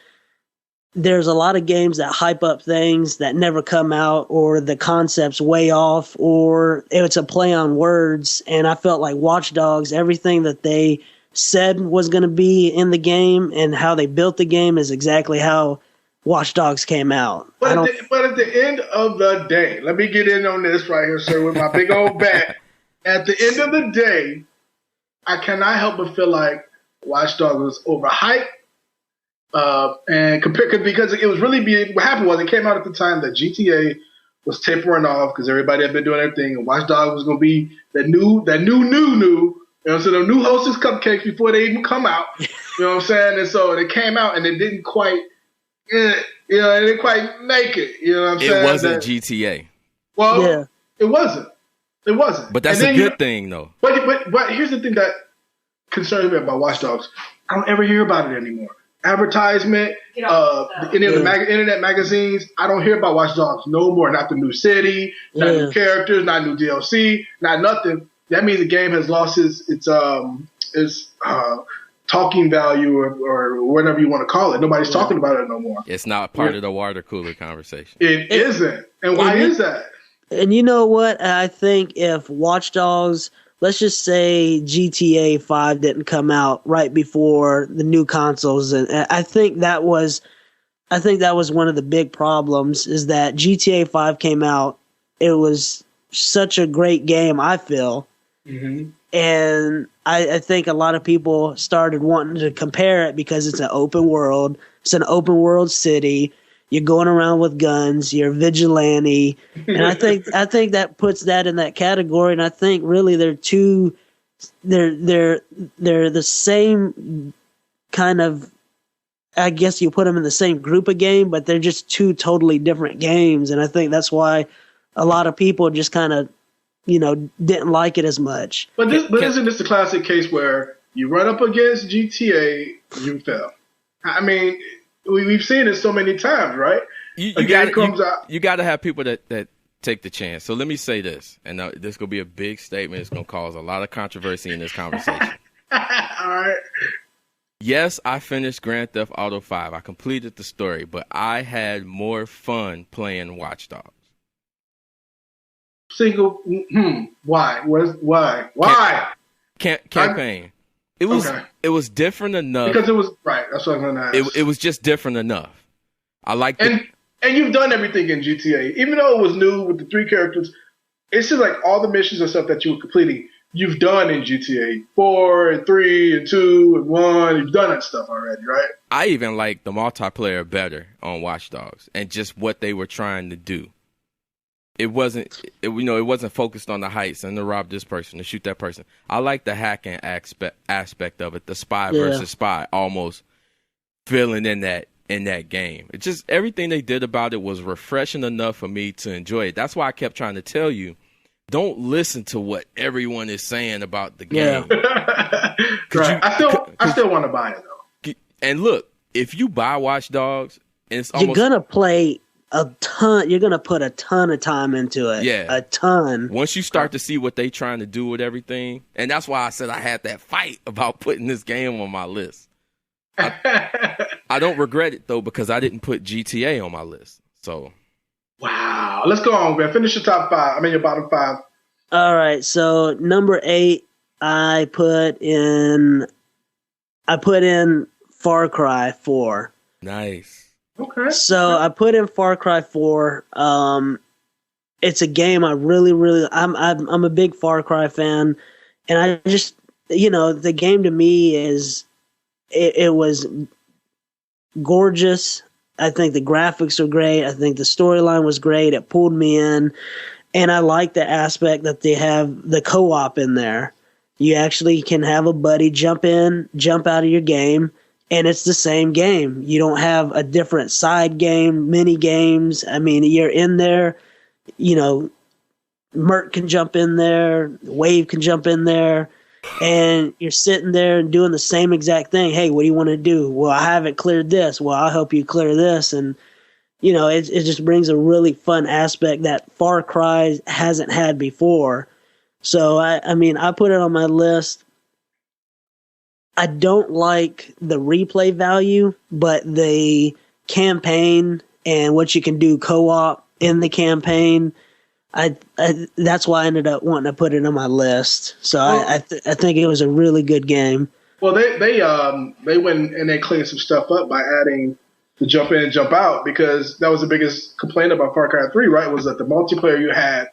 there's a lot of games that hype up things that never come out, or the concept's way off, or it's a play on words. And I felt like Watch Dogs, everything that they said was going to be in the game and how they built the game is exactly how Watch Dogs came out. But at the end of the day, let me get in on this right here, sir, with my big old bat. At the end of the day, I cannot help but feel like Watch Dogs was overhyped. And because it was really what happened was it came out at the time that GTA was tapering off because everybody had been doing everything, and Watch Dogs was going to be the new. You know, so the new Hostess cupcakes before they even come out. You know what I'm saying? And so it came out and it didn't quite, it didn't quite make it. You know what I'm saying? It wasn't GTA. Well, yeah. It wasn't. But that's a good thing, though. But here's the thing that concerns me about Watch Dogs. I don't ever hear about it anymore. Advertisement, internet magazines. I don't hear about Watch Dogs no more. Not the new city, not new characters, not new DLC, not nothing. That means the game has lost its talking value or whatever you want to call it. Nobody's talking about it no more. It's not part of the water cooler conversation. It isn't. And why is that? And you know what? I think if Watch Dogs, let's just say GTA 5 didn't come out right before the new consoles, and I think that was one of the big problems is that GTA 5 came out. It was such a great game, I feel. Mm-hmm. And I think a lot of people started wanting to compare it because it's an open world. It's an open world city. You're going around with guns. You're a vigilante, and I think that puts that in that category. And I think really they're the same kind of. I guess you put them in the same group of game, but they're just two totally different games. And I think that's why a lot of people just kind of, didn't like it as much. But isn't this the classic case where you run up against GTA, you fail? I mean, we've seen it so many times, right? You got to have people that take the chance. So let me say this, and this is going to be a big statement. It's going to cause a lot of controversy in this conversation. All right. Yes, I finished Grand Theft Auto 5. I completed the story, but I had more fun playing Watch Dogs. Why? Why? Campaign. It was different enough. Because it was right. That's what I'm gonna ask. It was just different enough. I liked it. And you've done everything in GTA, even though it was new with the 3 characters. It's just like all the missions and stuff that you were completing, you've done in GTA 4 and 3 and 2 and 1. You've done that stuff already, right? I even like the multiplayer better on Watch Dogs and just what they were trying to do. It wasn't focused on the heights and to rob this person, to shoot that person. I like the hacking aspect of it, the spy versus spy, almost feeling in that game. It just everything they did about it was refreshing enough for me to enjoy it. That's why I kept trying to tell you, don't listen to what everyone is saying about the game. Right. I still want to buy it though. And look, if you buy Watch Dogs, you're gonna play a ton. You're gonna put a ton of time into it. Yeah, a ton. Once you start to see what they trying to do with everything, and that's why I said I had that fight about putting this game on my list. I don't regret it though because I didn't put GTA on my list. So, wow, let's go on, man. Finish your top 5. I mean your bottom 5. All right, so number 8, I put in Far Cry 4. Nice. Okay. So I put in Far Cry 4. It's a game I really I'm a big Far Cry fan, and I just the game to me is it was gorgeous. I think the graphics are great. I think the storyline was great. It pulled me in, and I like the aspect that they have the co-op in there. You actually can have a buddy jump out of your game. And it's the same game. You don't have a different side game, mini games. I mean, you're in there, Merc can jump in there, Wave can jump in there, and you're sitting there and doing the same exact thing. Hey, what do you want to do? Well, I haven't cleared this. Well, I'll help you clear this. And, it just brings a really fun aspect that Far Cry hasn't had before. So, I put it on my list. I don't like the replay value, but the campaign and what you can do co-op in the campaign, that's why I ended up wanting to put it on my list. So I think it was a really good game. Well, they went and they cleaned some stuff up by adding the jump in and jump out because that was the biggest complaint about Far Cry 3, right? Was that the multiplayer you had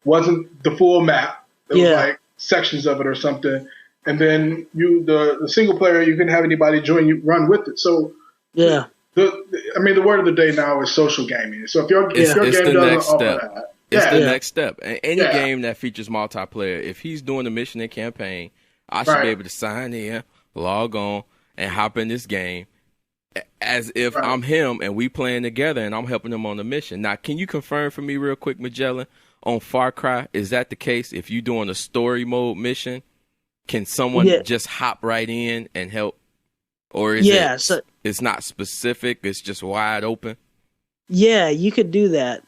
wasn't the full map. It was like sections of it or something. And then the single player, you couldn't have anybody join you, run with it. So Yeah. The word of the day now is social gaming. So if your game doesn't offer that, it's the next step. And any game that features multiplayer, if he's doing the mission and campaign, I should be able to sign in, log on, and hop in this game as if I'm him and we playing together and I'm helping him on the mission. Now, can you confirm for me real quick, Majelen, on Far Cry, is that the case? If you're doing a story mode mission, can someone just hop right in and help? Or is it's not specific, it's just wide open? Yeah, you could do that.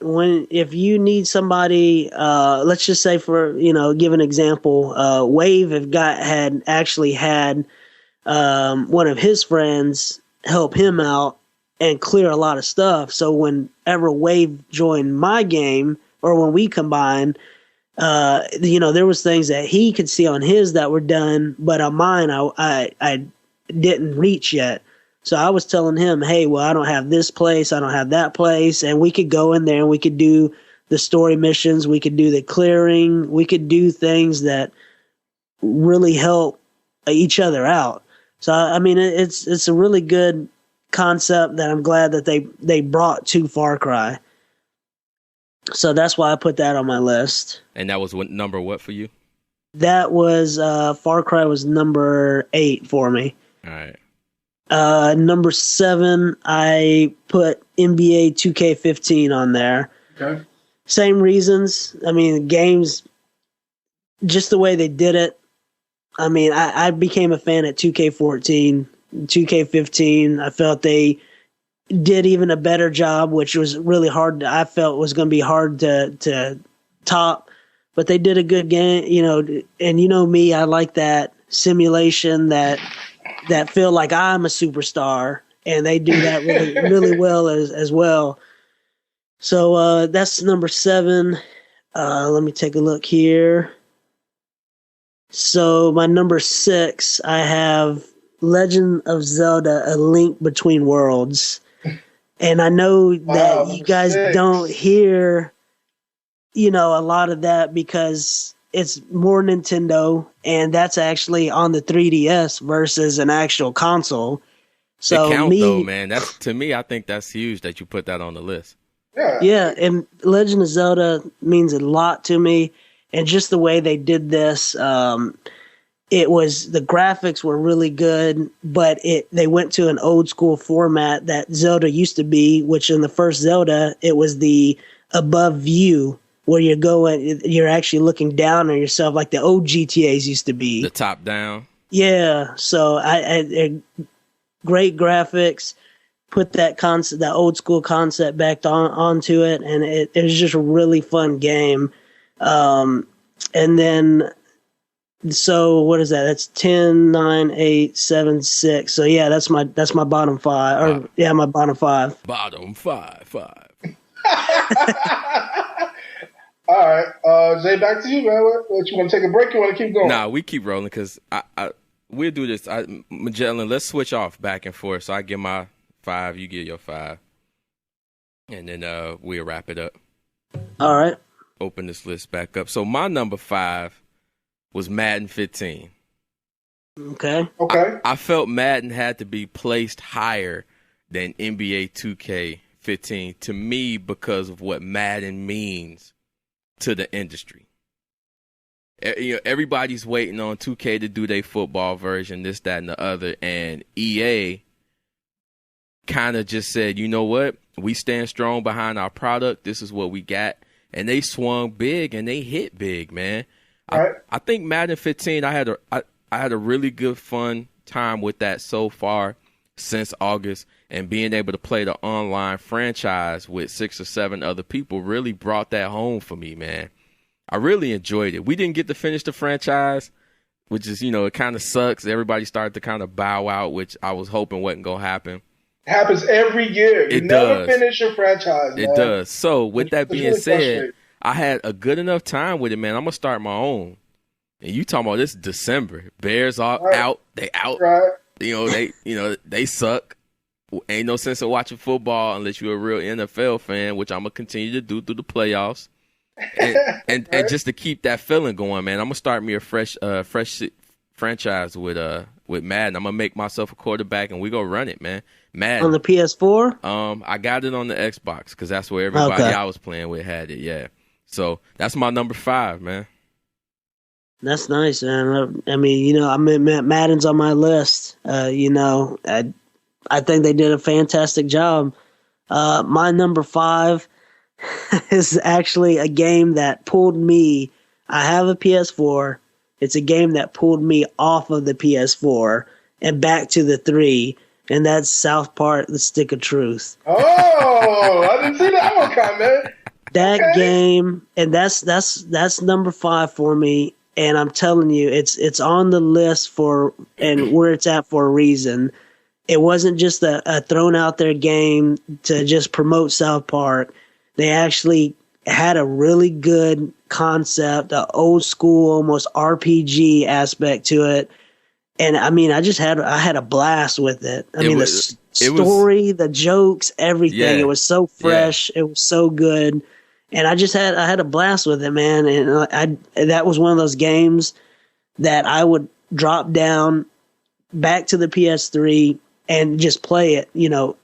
If you need somebody, let's just say give an example, Wave had actually had one of his friends help him out and clear a lot of stuff. So whenever Wave joined my game or when we combined, there was things that he could see on his that were done, but on mine, I didn't reach yet. So I was telling him, hey, well, I don't have this place, I don't have that place, and we could go in there and we could do the story missions, we could do the clearing, we could do things that really help each other out. So I mean, it's a really good concept that I'm glad that they brought to Far Cry. So that's why I put that on my list. And that was number what for you? That was Far Cry was number 8 for me. All right. Number 7, I put NBA 2K15 on there. Okay. Same reasons. I mean, games, just the way they did it. I mean, I became a fan at 2K14, 2K15. I felt they did even a better job, which was really hard. I felt was going to be hard to top, but they did a good game, and me, I like that simulation that feel like I'm a superstar, and they do that really, really well as well. So that's number 7. Let me take a look here. So my number 6, I have Legend of Zelda: A Link Between Worlds. And I know that you guys don't hear, a lot of that because it's more Nintendo, and that's actually on the 3DS versus an actual console. So it counts, though, man. To me, I think that's huge that you put that on the list. Yeah, and Legend of Zelda means a lot to me, and just the way they did this, the graphics were really good, but they went to an old school format that Zelda used to be, which in the first Zelda, it was the above view where you're actually looking down on yourself like the old GTAs used to be. The top down. Yeah, so I great graphics, put that old school concept back onto it, and it was just a really fun game. And then, so what is that? That's 10, 9, 8, 7, 6. So yeah, that's my bottom 5. My bottom 5. Bottom 5. All right, Zay, back to you, man. What you want to take a break? You want to keep going? Nah, we keep rolling because we'll do this. Majelen, let's switch off back and forth. So I give my 5, you give your 5, and then we'll wrap it up. All right. Open this list back up. So my number 5 was Madden 15. Okay. I felt Madden had to be placed higher than NBA 2K15 to me because of what Madden means to the industry. Everybody's waiting on 2K to do their football version, this, that, and the other, and EA kind of just said, you know what? We stand strong behind our product. This is what we got. And they swung big and they hit big, man. Right. I think Madden 15, I had a really good fun time with that so far since August, and being able to play the online franchise with 6 or 7 other people really brought that home for me, man. I really enjoyed it. We didn't get to finish the franchise, which is, it kind of sucks. Everybody started to kind of bow out, which I was hoping wasn't going to happen. It happens every year. You never finish your franchise, man. It does. So with that being said, I had a good enough time with it, man. I'm going to start my own. And you talking about this December. Bears are out. They out. Right. They suck. Ain't no sense of watching football unless you're a real NFL fan, which I'm going to continue to do through the playoffs. And just to keep that feeling going, man, I'm going to start me a fresh franchise with with Madden. I'm gonna make myself a quarterback, and we gonna run it, man. Madden On the PS4? I got it on the Xbox because that's where everybody I was playing with had it. Yeah, so that's my number 5, man. That's nice, man. I mean, Madden's on my list. I think they did a fantastic job. My number 5 is actually a game that pulled me. I have a PS4. It's a game that pulled me off of the PS4 and back to the 3, and that's South Park: The Stick of Truth. Oh, I didn't see that one coming. That game, and that's number 5 for me. And I'm telling you, it's on the list and where it's at for a reason. It wasn't just a thrown out there game to just promote South Park. They actually had a really good concept, an old school, almost RPG aspect to it. And I mean, I had a blast with it. The story, the jokes, everything. Yeah, it was so fresh. Yeah. It was so good. And I had a blast with it, man. And that was one of those games that I would drop down back to the PS3 and just play it,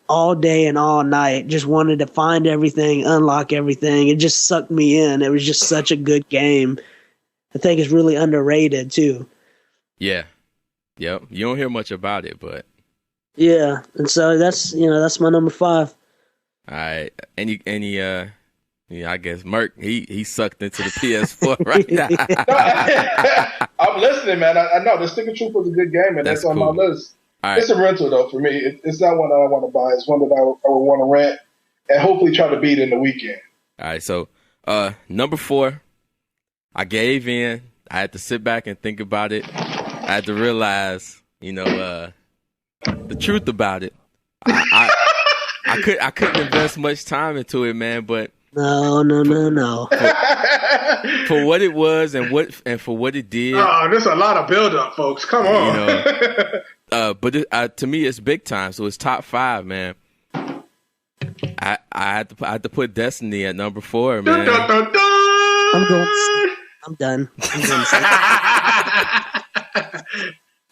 all day and all night. Just wanted to find everything, unlock everything. It just sucked me in. It was just such a good game. I think it's really underrated too. Yeah. Yep. You don't hear much about it, but yeah. And so that's my number 5. All right. Any I guess Merc, he sucked into the PS4 right now. I'm listening, man. I know the Stick of Truth was a good game, and that's on my list. Right. It's a rental, though, for me. It's not one that I want to buy. It's one that I would want to rent and hopefully try to beat in the weekend. All right, so number 4, I gave in. I had to sit back and think about it. I had to realize, the truth about it. I couldn't invest much time into it, man, but No. For what it was and for what it did. Oh, there's a lot of build-up, folks. Come on. But to me, it's big time. So it's top 5, man. I had to put Destiny at number 4, man. I'm done.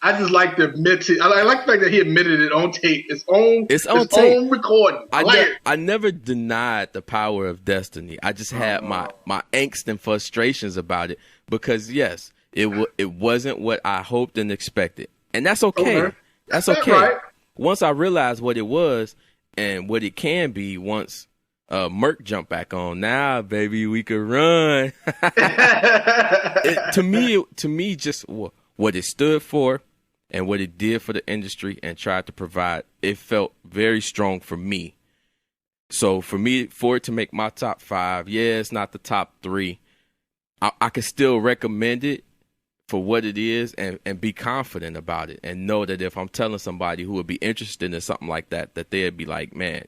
I just like to admit it. I like the fact that he admitted it on tape. It's on tape. Recording. I never denied the power of Destiny. I just had my angst and frustrations about it because, yes, it wasn't what I hoped and expected. And that's okay. Okay. That's okay. Right. Once I realized what it was and what it can be once Merc jumped back on, now, baby, we could run. To me, just what it stood for and what it did for the industry and tried to provide, it felt very strong for me. So for it to make my top 5, yeah, it's not the top 3. I could still recommend it for what it is and be confident about it and know that if I'm telling somebody who would be interested in something like that they'd be like, man,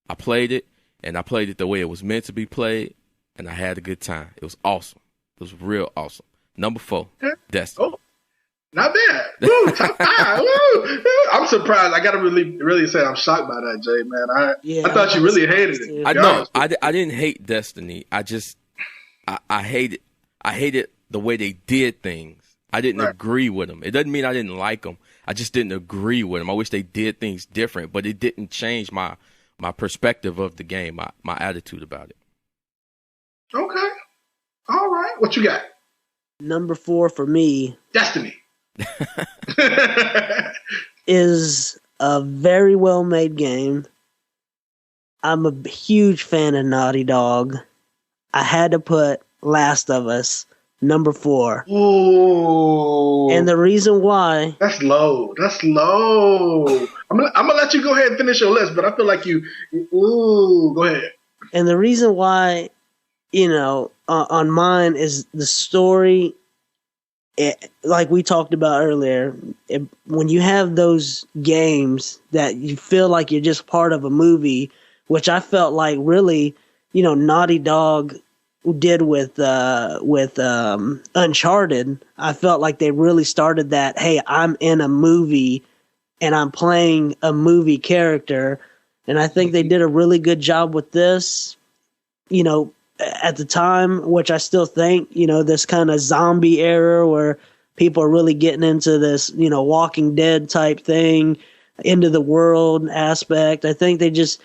I played it and I played it the way it was meant to be played and I had a good time. It was awesome. It was real awesome. Number 4, Destiny. Oh, not bad. Woo, top 5. Woo. I'm surprised. I got to really say I'm shocked by that, Jay, man. I thought you really hated it. I didn't hate Destiny. I hated the way they did things. I didn't agree with them. It doesn't mean I didn't like them. I just didn't agree with them. I wish they did things different, but it didn't change my perspective of the game, my attitude about it. Okay. All right. What you got? Number 4 for me, Destiny, is a very well made game. I'm a huge fan of Naughty Dog. I had to put Last of Us number 4. Ooh. And the reason why... That's low. I'm gonna let you go ahead and finish your list, but I feel like go ahead. And the reason why, on mine is the story. Like we talked about earlier, when you have those games that you feel like you're just part of a movie, which I felt like really, Naughty Dog did with Uncharted. I felt like they really started that, hey, I'm in a movie and I'm playing a movie character. And I think they did a really good job with this, at the time, which I still think, this kind of zombie era where people are really getting into this, Walking Dead type thing, into the world aspect. I think they just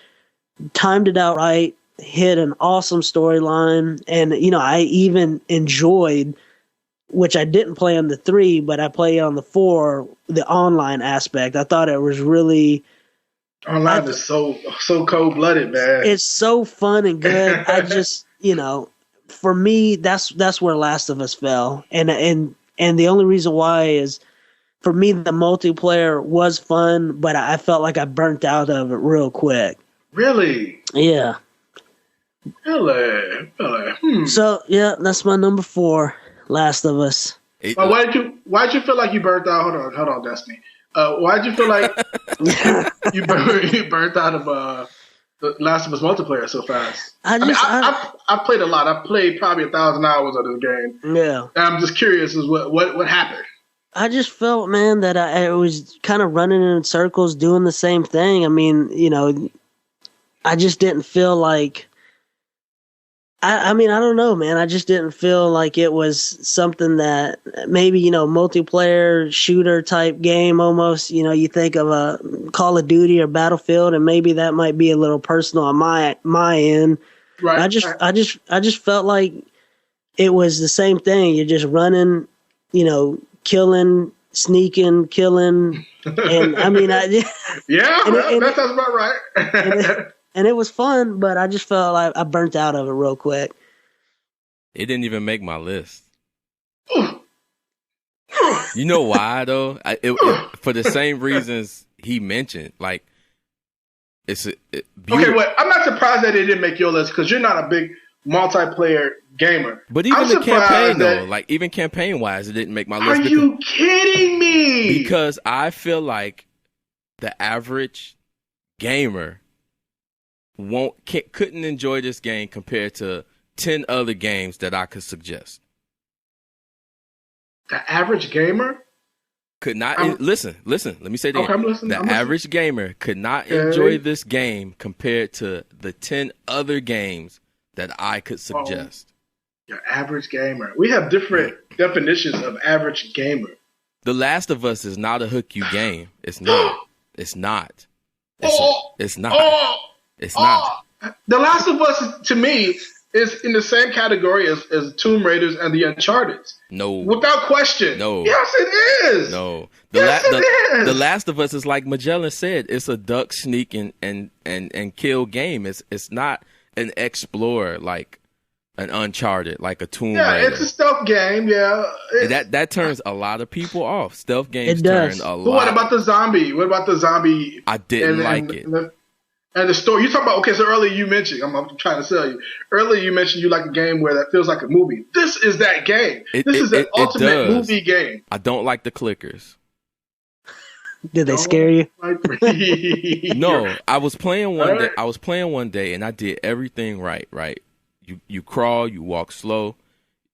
timed it out right, hit an awesome storyline, and I even enjoyed, which I didn't play on the 3, but I play on the 4, the online aspect. I thought it was really online is so cold blooded, man. It's so fun and good. I just for me that's where Last of Us fell, and the only reason why is, for me, the multiplayer was fun, but I felt like I burnt out of it real quick. Really? Yeah. Really? So yeah, that's my number 4, Last of Us. Why'd you feel like you burnt out? Hold on, Destiny. Why'd you feel like you burnt out of the Last of Us multiplayer so fast? I played a lot. I played probably 1,000 hours of this game. Yeah. And I'm just curious as what happened. I just felt, man, that I was kind of running in circles doing the same thing. I mean, I just didn't feel like, I don't know, man. I just didn't feel like it was something that maybe, multiplayer shooter type game almost, you think of a Call of Duty or Battlefield, and maybe that might be a little personal on my end. Right. I just felt like it was the same thing. You're just running, killing, sneaking, killing, and I mean, that sounds about right. And it was fun, but I just felt like I burnt out of it real quick. It didn't even make my list. You know why though? For the same reasons he mentioned. Like, okay, well, I'm not surprised that it didn't make your list because you're not a big multiplayer gamer. But even the campaign though, like even campaign wise, it didn't make my list. Are you kidding me? Because I feel like the average gamer couldn't enjoy this game compared to 10 other games that I could suggest. The average gamer could not listen. Let me say that. Okay, I'm listening. The average gamer could not enjoy this game compared to the 10 other games that I could suggest. Your average gamer. We have different definitions of average gamer. The Last of Us is not a hook you game. It's not. It's not. It's not. It's not. The Last of Us, to me, is in the same category as Tomb Raiders and the Uncharted. No. Without question. No. Yes, it is. No. It is. The Last of Us is like Majelen said. It's a duck, sneak, and kill game. It's not an explorer like an Uncharted, like a Tomb Raider. Yeah, it's a stealth game, yeah. That turns a lot of people off. Stealth games turn a lot. But what about the zombie? I didn't like it. And the story, you talking about, okay, so earlier you mentioned, I'm trying to sell you. Earlier you mentioned you like a game where that feels like a movie. This is that game. This is an ultimate movie game. I don't like the clickers. Did they scare you? No, I was playing one day and I did everything right. You crawl, you walk slow.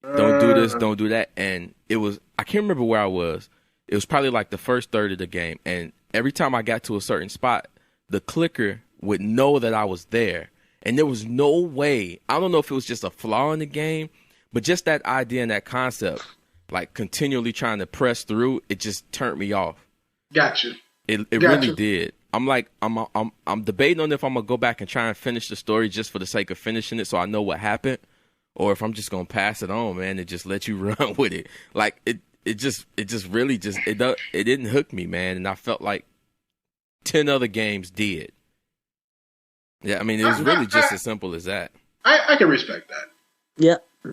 Don't do this, don't do that. And I can't remember where I was. It was probably like the first third of the game. And every time I got to a certain spot, the clicker would know that I was there. And there was no way. I don't know if it was just a flaw in the game, but just that idea and that concept, like continually trying to press through, it just turned me off. Gotcha. It really did. I'm debating on if I'm gonna go back and try and finish the story just for the sake of finishing it, so I know what happened, or if I'm just gonna pass it on, man, and just let you run with it. Like it didn't hook me, man, and I felt like 10 other games did. Yeah, I mean, it was really just as simple as that. I can respect that. Yeah. All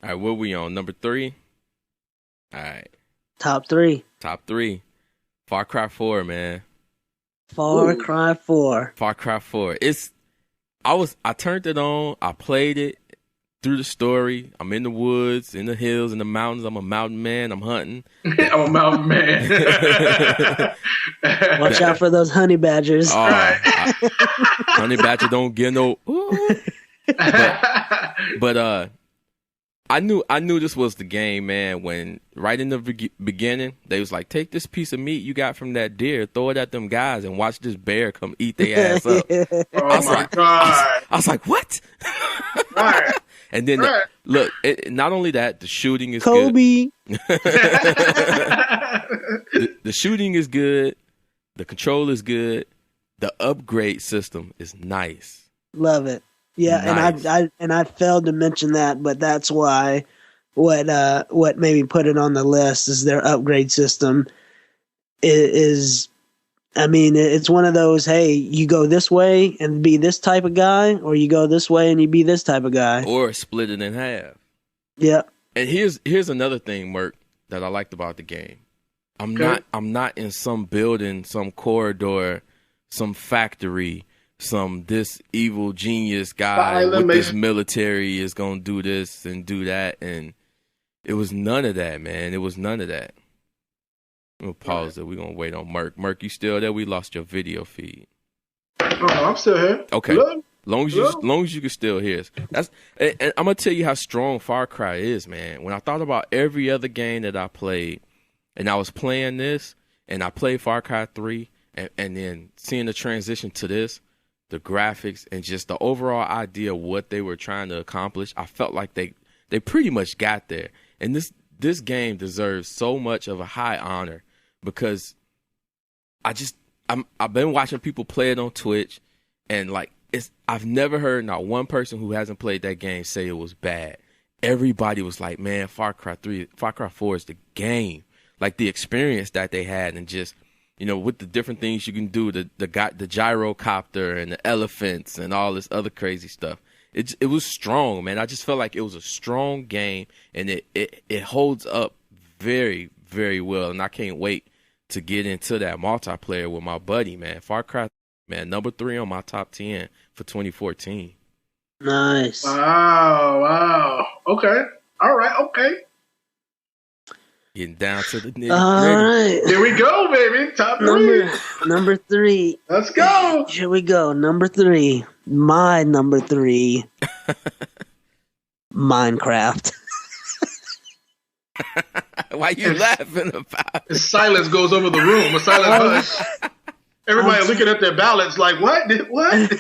right, what we on? Number 3? All right. Top 3. Far Cry 4, man. Far Cry 4. I turned it on. I played it through the story. I'm in the woods, in the hills, in the mountains. I'm a mountain man. I'm hunting. I'm a mountain man. Watch out for those honey badgers. Honey badger don't get no. But I knew this was the game, man. When right in the beginning, they was like, take this piece of meat you got from that deer, throw it at them guys, and watch this bear come eat their ass up. God! I was like, what? Right. And then look, not only that, the shooting is Kobe. good. The shooting is good. The control is good. The upgrade system is nice. Love it. Yeah, nice. and I failed to mention that, but that's why what made me put it on the list is their upgrade system is I mean, it's one of those, hey, you go this way and be this type of guy, or you go this way and you be this type of guy. Or split it in half. Yeah. And here's another thing, Merc, that I liked about the game. I'm not in some building, some corridor, some factory, this evil genius guy with this military is gonna do this and do that, and it was none of that, man. It was none of that. We'll pause it. We're gonna wait on Merc. Merc, you still there? We lost your video feed. Oh, I'm still here. Okay. Long as you can still hear us. And I'm gonna tell you how strong Far Cry is, man. When I thought about every other game that I played, and I was playing this, and I played Far Cry 3, and then seeing the transition to this, the graphics, and just the overall idea of what they were trying to accomplish, I felt like they pretty much got there. And this game deserves so much of a high honor because I've been watching people play it on Twitch, and like I've never heard not one person who hasn't played that game say it was bad. Everybody was like, man, Far Cry 4 is the game. Like the experience that they had, and just, you know, with the different things you can do, the gyrocopter and the elephants and all this other crazy stuff. It was strong, man. I just felt like it was a strong game, and it holds up very, very well. And I can't wait to get into that multiplayer with my buddy, man. Far Cry, man, number 3 on my top 10 for 2014. Nice. Wow. Okay. All right. Okay. Getting down to the nitty-gritty. All right. Here we go, baby. Top 3. Number 3. Let's go. Here we go. Number 3. My number 3. Minecraft. Why you laughing about it? Silence goes over the room. A silent hush. Everybody looking at their ballots like, what? What?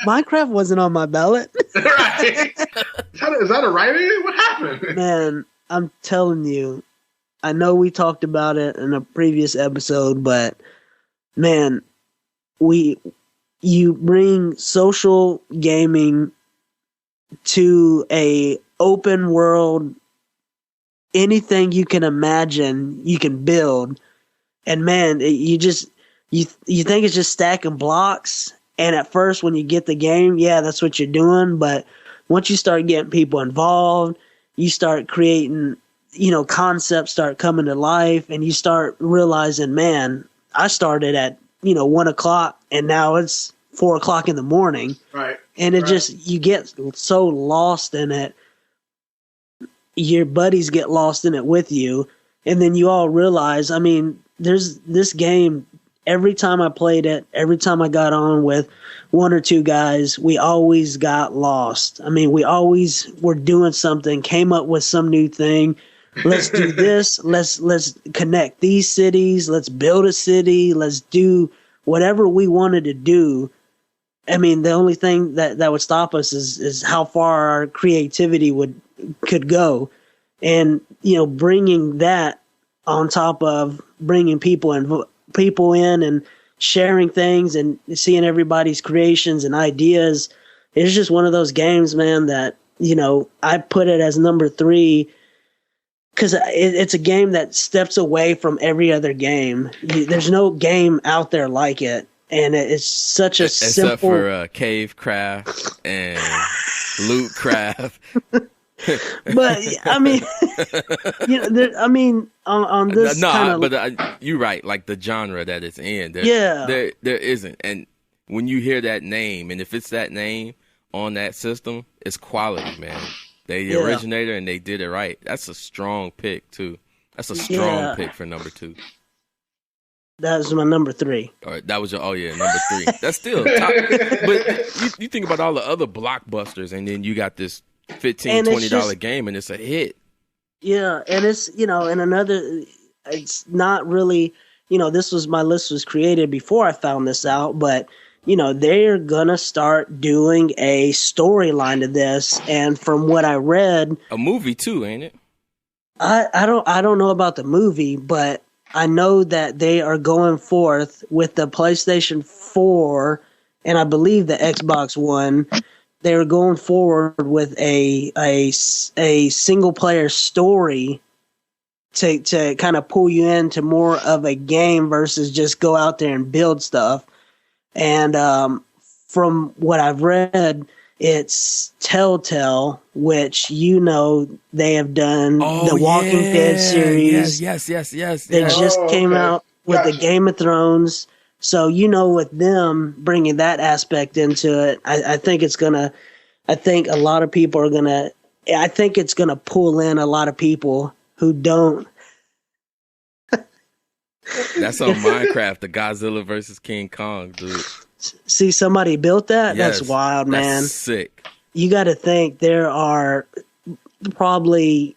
Minecraft wasn't on my ballot. Right. Is that a writing? What happened? Man, I'm telling you, I know we talked about it in a previous episode, but man, you bring social gaming to a open world, anything you can imagine, you can build. And man, you think it's just stacking blocks. And at first when you get the game, yeah, that's what you're doing. But once you start getting people involved, you start creating, concepts start coming to life, and you start realizing, man, I started at, 1 o'clock and now it's 4 o'clock in the morning. Right. And you get so lost in it. Your buddies get lost in it with you. And then you all realize, I mean, there's this game, every time I played it, every time I got on with 1 or 2 guys, we always got lost. I mean, we always were doing something, came up with some new thing. Let's do this. Let's connect these cities. Let's build a city. Let's do whatever we wanted to do. I mean, the only thing that would stop us is how far our creativity could go. And, bringing that on top of bringing people in and sharing things and seeing everybody's creations and ideas. It's just one of those games, man, that, I put it as number 3 because it's a game that steps away from every other game. There's no game out there like it. And it's such a simple... Except for cave craft and loot craft. But I mean, on this but you're right. Like the genre that it's in, there isn't. And when you hear that name, and if it's that name on that system, it's quality, man. They the originator, and they did it right. That's a strong pick too. That's a strong pick for number 2. That was my number 3. All right, that was your number 3. That's still top. But you think about all the other blockbusters, and then you got this $15, $20 game, and it's a hit. Yeah, and it's it's not really, my list was created before I found this out, but they're gonna start doing a storyline to this. And from what I read, a movie too, ain't it? I don't know about the movie, but I know that they are going forth with the PlayStation 4 and I believe the Xbox One. They're going forward with a single player story to kind of pull you into more of a game versus just go out there and build stuff. And from what I've read, it's Telltale, which they have done the Walking Dead series. Yes. They just came out with the Game of Thrones. So with them bringing that aspect into it, I think it's gonna. I think a lot of people are gonna. I think it's gonna pull in a lot of people who don't. That's on Minecraft, the Godzilla versus King Kong, dude. See, somebody built that? Yes, that's wild, man. That's sick. You got to think there are probably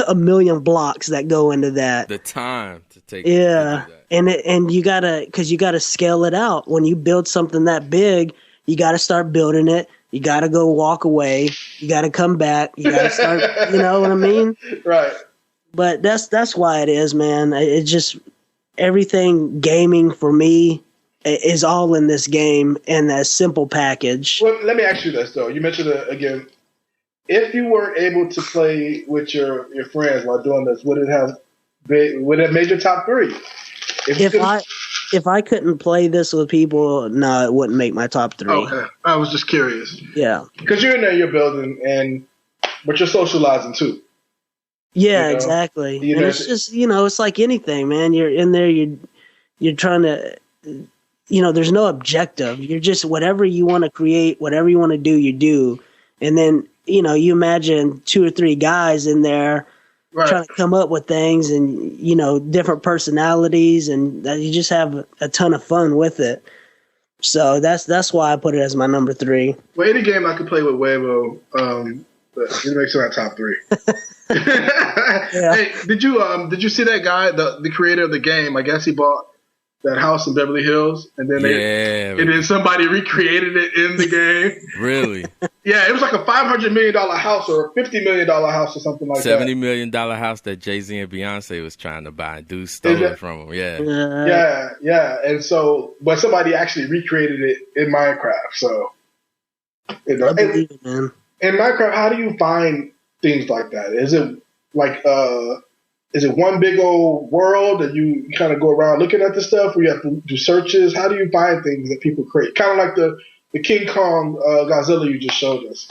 a million blocks that go into that. The time to take. Yeah, to do that. and you gotta scale it out. When you build something that big, you got to start building it. You got to go walk away. You got to come back. You got to start. You know what I mean? Right. But that's why it is, man. It's just everything gaming for me is all in this game in a simple package. Well, let me ask you this though. You mentioned it again. If you weren't able to play with your friends while doing this, would it made your top 3? If I couldn't play this with people, no, it wouldn't make my top 3. Okay, I was just curious. Yeah, because you're in there, you're building, but you're socializing too. Yeah, exactly. And it's just, it's like anything, man. You're in there, you're trying to, there's no objective. You're just whatever you want to create, whatever you want to do, you do. And then, you imagine 2 or 3 guys in there trying to come up with things and, different personalities, and you just have a ton of fun with it. So that's why I put it as my number 3. Well, any game I could play with Weibo, but it makes it my top 3. Yeah. Hey, did you see that guy, the creator of the game? I guess he bought that house in Beverly Hills, and then then somebody recreated it in the game. Really? Yeah, it was like a $500 million house or a $50 million house or something like that. $70 million house that Jay-Z and Beyonce was trying to buy. Dude stole it from him. Yeah. And so, but somebody actually recreated it in Minecraft. So, I believe it, man. In Minecraft, how do you find things like that? Is it like is it one big old world that you kind of go around looking at the stuff, or you have to do searches? How do you find things that people create? Kind of like the King Kong Godzilla you just showed us.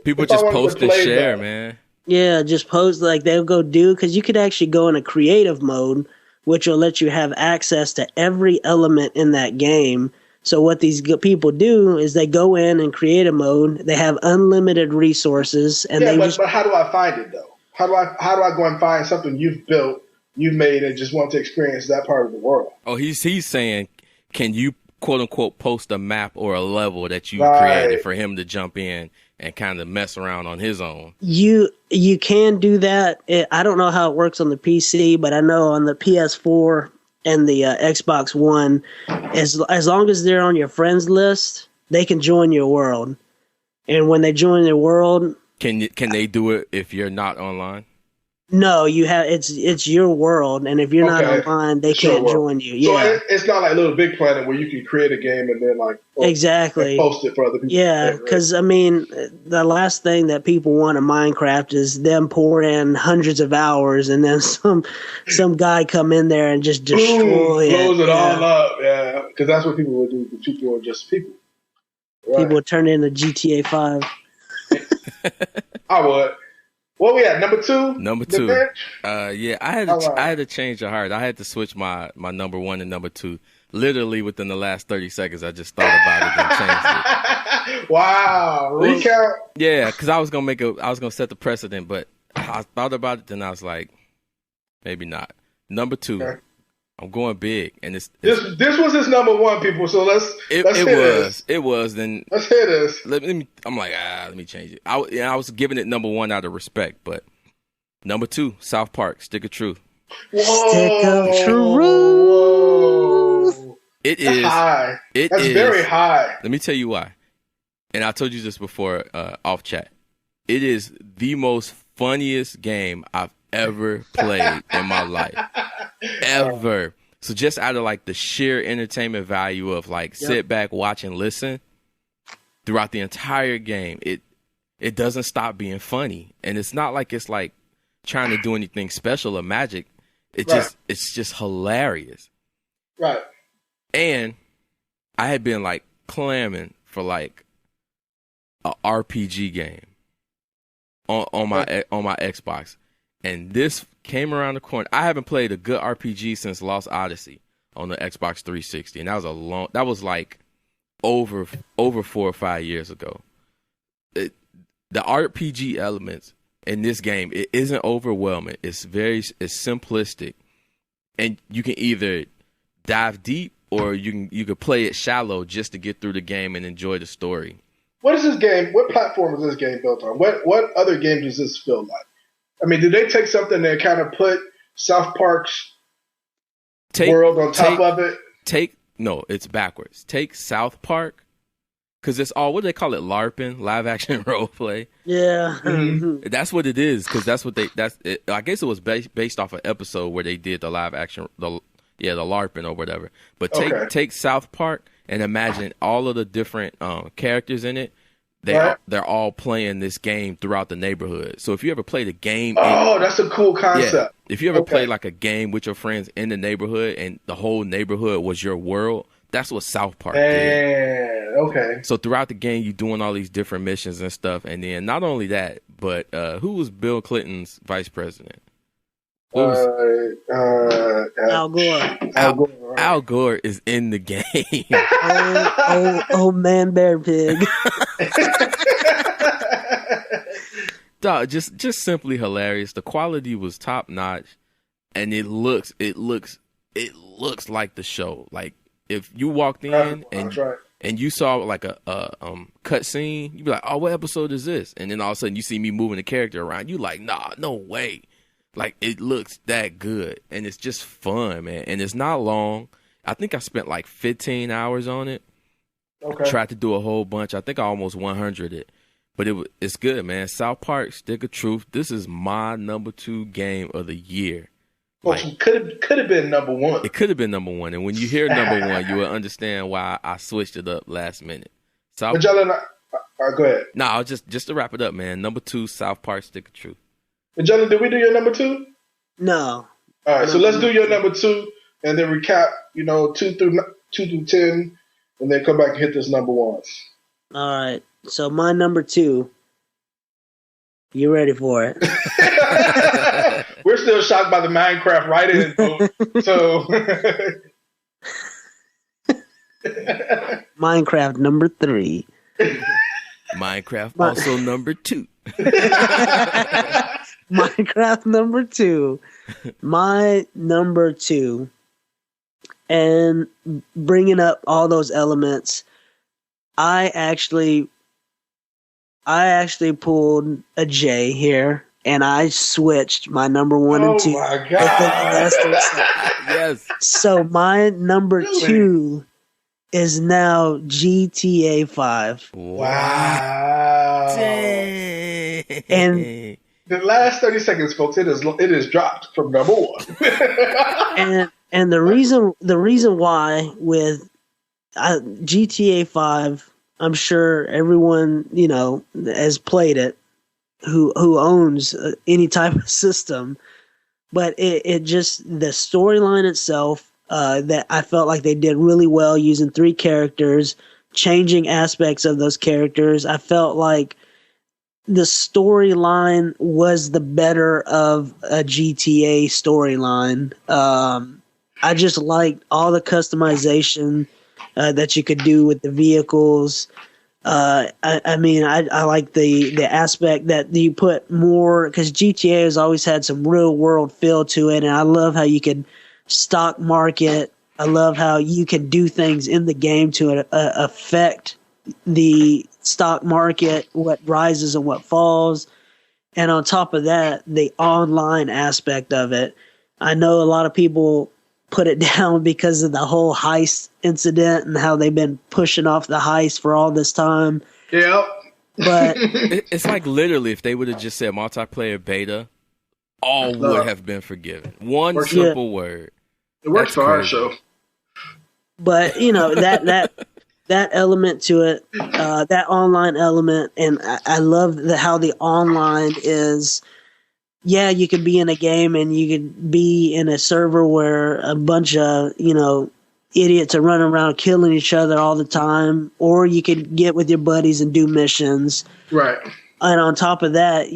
People just post and share, man. Yeah, just post, like they'll go do, because you could actually go in a creative mode, which will let you have access to every element in that game. So what these people do is they go in and create a mode. They have unlimited resources, and but how do I find it though? How do I go and find something you've built, you've made, and just want to experience that part of the world? Oh, he's saying, can you quote unquote post a map or a level that you created for him to jump in and kind of mess around on his own? You can do that. I don't know how it works on the PC, but I know on the PS4 and the Xbox One, as long as they're on your friends list, they can join your world. And when they join your world, can they do it if you're not online? No, you have it's your world, and if you're not online, they can't join you. Yeah, so it's not like Little Big Planet where you can create a game and then exactly post it for other people. Yeah, because I mean, the last thing that people want in Minecraft is them pour in hundreds of hours and then some guy come in there and just destroy it, blows it all up. Yeah, because that's what people would do. People are just people. Right. People would turn it into GTA 5. I would. What we at? Number 2? Number 2. Yeah, I had to change the heart. I had to switch my number 1 and number 2. Literally within the last 30 seconds, I just thought about it and changed it. Wow. Recount? Yeah, because I was gonna set the precedent, but I thought about it, then I was like, maybe not. Number 2. Okay. I'm going big, and this was his number 1, people. So let's hit this. It was. Then let's hear this. Let me change it. I was giving it number 1 out of respect, but number 2, South Park, Stick of Truth. Whoa. Stick of Truth. It is high. It That's is very high. Let me tell you why. And I told you this before off chat. It is the most funniest game I've ever played in my life. Ever. So just out of like the sheer entertainment value of like sit back, watch, and listen throughout the entire game, it doesn't stop being funny. And it's not like it's like trying to do anything special or magic. It's just hilarious. Right. And I had been like clamming for like a RPG game on my Xbox, and this came around the corner. I haven't played a good RPG since Lost Odyssey on the Xbox 360, and that was like over 4 or 5 years ago. The RPG elements in this game, it isn't overwhelming. It's simplistic, and you can either dive deep or you can play it shallow just to get through the game and enjoy the story. What is this game? What platform is this game built on? What other game does this feel like? I mean, did they take something that kind of put South Park's world on top of it? No, it's backwards. Take South Park, because it's all, what do they call it? LARPing, live action role play. Yeah. Mm-hmm. That's what it is, because that's what I guess it was based off an episode where they did the live action, the LARPing or whatever. But take South Park and imagine all of the different characters in it. They're all playing this game throughout the neighborhood. So if you ever played a game, that's a cool concept. Yeah, if you ever played like a game with your friends in the neighborhood and the whole neighborhood was your world, that's what South Park did. Okay. So throughout the game, you're doing all these different missions and stuff, and then not only that, but who was Bill Clinton's vice president? Al Gore. Al Gore is in the game. oh man, bear pig. Dog, just simply hilarious. The quality was top notch, and it looks like the show. Like if you walked in and you saw like a cut scene, you'd be like, "Oh, what episode is this?" And then all of a sudden you see me moving the character around. You like, "Nah, no way." Like, it looks that good, and it's just fun, man. And it's not long. I think I spent like 15 hours on it. Okay. Tried to do a whole bunch. I think I almost 100 it. But it's good, man. South Park, Stick of Truth. This is my number 2 game of the year. Well, Like, could have been number 1. it could have been number 1. And when you hear number 1, you will understand why I switched it up last minute. Majelen, go ahead. No, just to wrap it up, man. Number 2, South Park, Stick of Truth. Majelen, did we do your number 2? No. All right, so let's do your number 2 and then recap, 2 through 10, and then come back and hit this number 1. All right. So my number 2. You ready for it? We're still shocked by the Minecraft write-in vote. So Minecraft number 3. Minecraft also number 2. Minecraft number 2. My number 2. And bringing up all those elements, I actually pulled a J here, and I switched my number 1 and 2. Oh my God. Yes. So my number 2 is now GTA 5. Wow. Dang. And the last 30 seconds, folks, it is dropped from number 1. and the reason why with GTA 5, I'm sure everyone has played it who owns any type of system, but it just, the storyline itself, that I felt like they did really well using 3 characters, changing aspects of those characters. I felt like the storyline was the better of a GTA storyline. I just liked all the customization that you could do with the vehicles. I like the aspect that you put more, because GTA has always had some real world feel to it, and I love how you could stock market. I love how you can do things in the game to affect the stock market, what rises and what falls. And on top of that, the online aspect of it. I know a lot of people put it down because of the whole heist incident and how they've been pushing off the heist for all this time. Yeah. But it's like literally if they would have just said multiplayer beta, all would have been forgiven. One simple word. It works for our show. But that element to it, that online element, and I love how the online is. Yeah, you could be in a game and you could be in a server where a bunch of idiots are running around killing each other all the time, or you could get with your buddies and do missions. Right. And on top of that,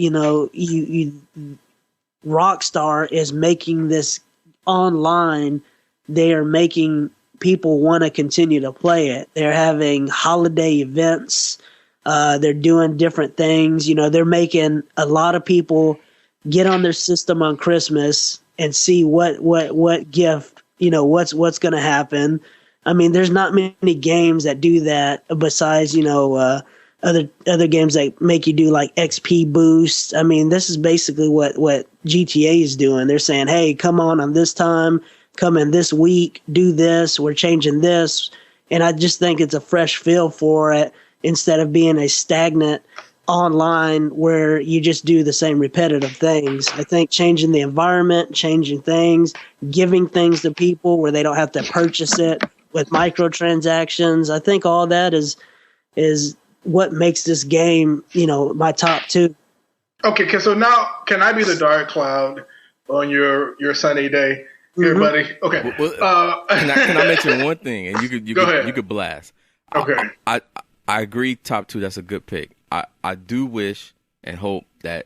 Rockstar is making this online. They are making people want to continue to play it. They're having holiday events. They're doing different things. They're making a lot of people get on their system on Christmas and see what gift, what's going to happen. I mean, there's not many games that do that besides, other games that make you do like XP boosts. I mean, this is basically what GTA is doing. They're saying, hey, come on this time, come in this week, do this, we're changing this. And I just think it's a fresh feel for it instead of being a stagnant online where you just do the same repetitive things. I think changing the environment, changing things, giving things to people where they don't have to purchase it with microtransactions. I think all that is what makes this game, my top two. Okay, so now can I be the dark cloud on your sunny day here, buddy? Okay. Well, can I mention one thing, and you could blast. Okay. I agree. Top two. That's a good pick. I do wish and hope that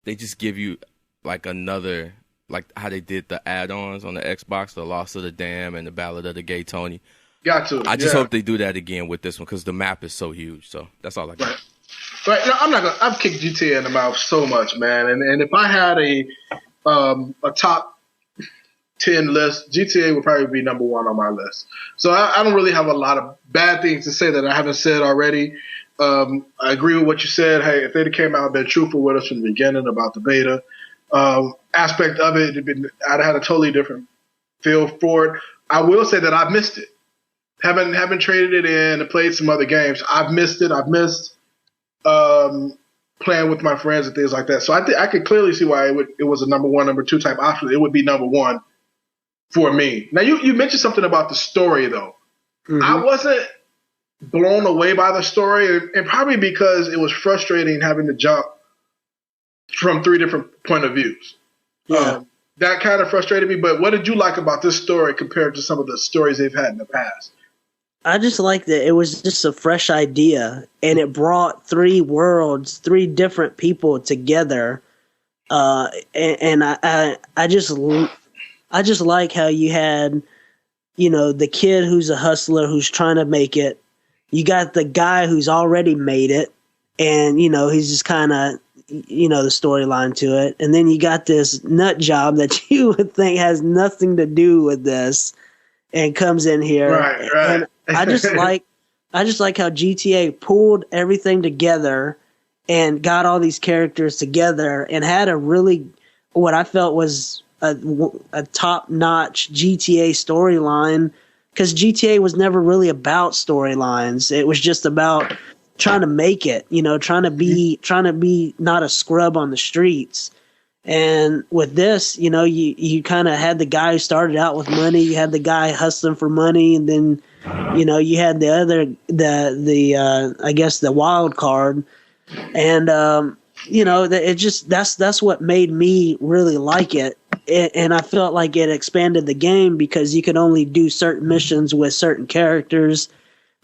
they just give you like another, like how they did the add-ons on the Xbox, the Lost of the Dam and the Ballad of the Gay Tony. Got to. I just hope they do that again with this one because the map is so huge. So that's all I got. Right. No, I'm not gonna. I've kicked GTA in the mouth so much, man. And if I had a top 10 list, GTA would probably be number one on my list. So I don't really have a lot of bad things to say that I haven't said already. I agree with what you said. Hey, if they came out and been truthful with us from the beginning about the beta aspect of it, I'd have had a totally different feel for it. I will say that I've missed it. Haven't traded it in and played some other games. I've missed it. I've missed playing with my friends and things like that. So I could clearly see why it was a number one, number two type option. It would be number one for me. Now, you mentioned something about the story, though. Mm-hmm. I wasn't blown away by the story, and probably because it was frustrating having to jump from three different point of views. Yeah. That kind of frustrated me. But what did you like about this story compared to some of the stories they've had in the past? I just liked that it was just a fresh idea, and it brought three worlds, three different people together. And I just like how you had, the kid who's a hustler who's trying to make it. You got the guy who's already made it, and, he's just kind of, the storyline to it. And then you got this nut job that you would think has nothing to do with this and comes in here. Right. And I just like how GTA pulled everything together and got all these characters together and had a really, what I felt was a top-notch GTA storyline, because GTA was never really about storylines. It was just about trying to make it, trying to be not a scrub on the streets. And with this, you kind of had the guy who started out with money, you had the guy hustling for money, and then, you had the other, I guess the wild card. And, it just, that's what made me really like it. And I felt like it expanded the game because you could only do certain missions with certain characters.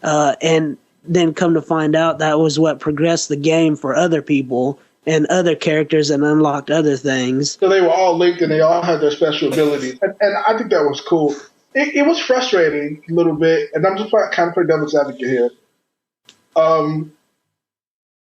And then come to find out that was what progressed the game for other people and other characters and unlocked other things. So they were all linked and they all had their special abilities. And I think that was cool. It was frustrating a little bit, and I'm just kind of playing devil's advocate here.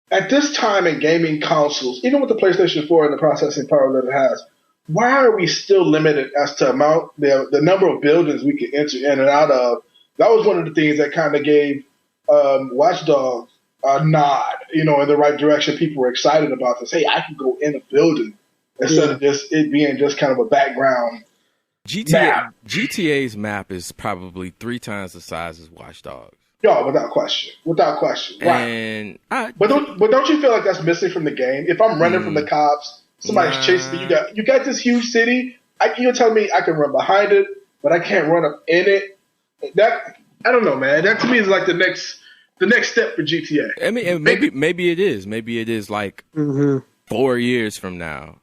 At this time in gaming consoles, even with the PlayStation 4 and the processing power that it has, why are we still limited as to the number of buildings we can enter in and out of? That was one of the things that kind of gave Watch Dogs a nod, in the right direction. People were excited about this. Hey, I can go in a building instead of just it being just kind of a background GTA's map is probably 3 times the size as Watch Dogs. Yo, without question. Right. And but don't you feel like that's missing from the game? If I'm running from the cops, somebody's chasing me. You got this huge city. You're telling me I can run behind it, but I can't run up in it. That I don't know, man. That to me is like the next step for GTA. I mean, maybe it is. Maybe it is like 4 years from now.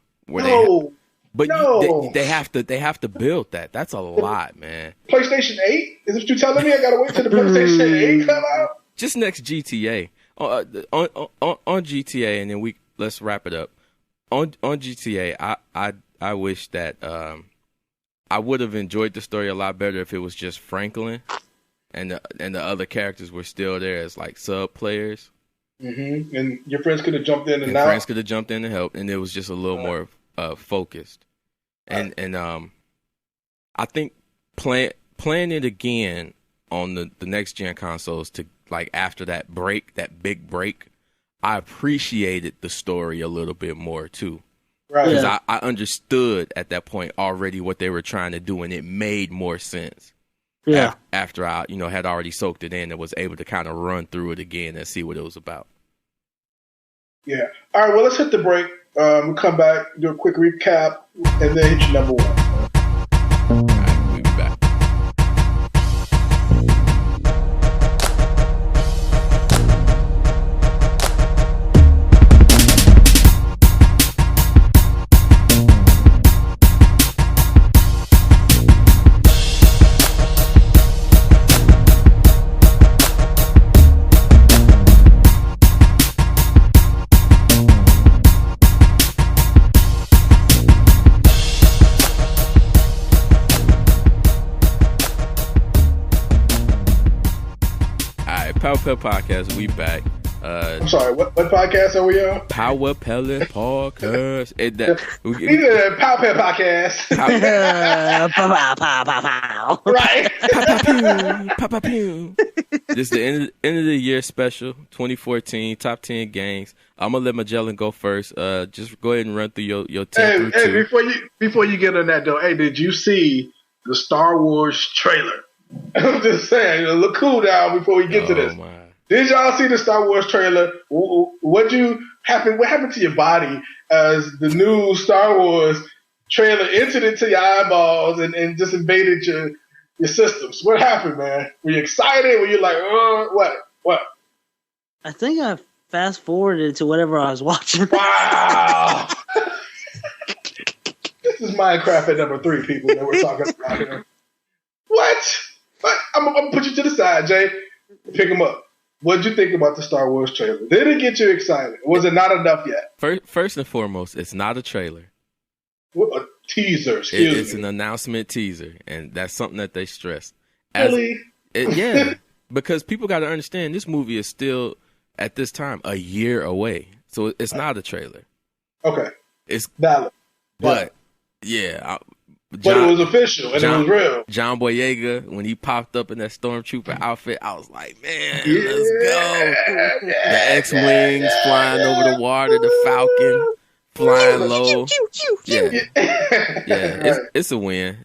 They have to build that. That's a lot, man. PlayStation 8? Is what you telling me? I gotta wait till the PlayStation 8 come out? Just next GTA. On GTA, and then let's wrap it up. On GTA, I wish that I would have enjoyed the story a lot better if it was just Franklin and the other characters were still there as like sub players. Mm-hmm. And your friends could have jumped in and friends could have jumped in to help, and it was just a little more focused. And I think playing it again on the next gen consoles to like after that big break, I appreciated the story a little bit more too. Right. Because I understood at that point already what they were trying to do, and it made more sense. Yeah. After I, had already soaked it in and was able to kind of run through it again and see what it was about. Yeah. All right. Well, let's hit the break. We'll come back, do a quick recap, and then hit your number 1. All right, we'll be back. Power Pellet Podcast, we back. I'm sorry, what podcast are we on? Power Pellet Podcast. Power Pellet Podcast. Right. Pow, pew. This is the end of the year special, 2014, top 10 games. I'm going to let Majelen go first. Just go ahead and run through your 10 through 2. Before you get on that, though, hey, did you see the Star Wars trailer? I'm just saying, look cool down before we get to this. My. Did y'all see the Star Wars trailer? What happened to your body as the new Star Wars trailer entered into your eyeballs and just invaded your systems? What happened, man? Were you excited? Were you like, what? I think I fast forwarded to whatever I was watching. Wow. This is Minecraft at number 3, people that we're talking about here. What? I'm going to put you to the side, Jay. Pick them up. What did you think about the Star Wars trailer? Did it get you excited? Was it not enough yet? First and foremost, it's not a trailer. What a teaser, excuse me. It's an announcement teaser, and that's something that they stressed. Really? Yeah, because people got to understand this movie is still, at this time, a year away. So it's not a trailer. Okay. It's valid. But, yeah. But it was official, and it was real. John Boyega, when he popped up in that Stormtrooper outfit, I was like, man, let's go. The X-Wings flying over the water, the Falcon flying low. It's a win.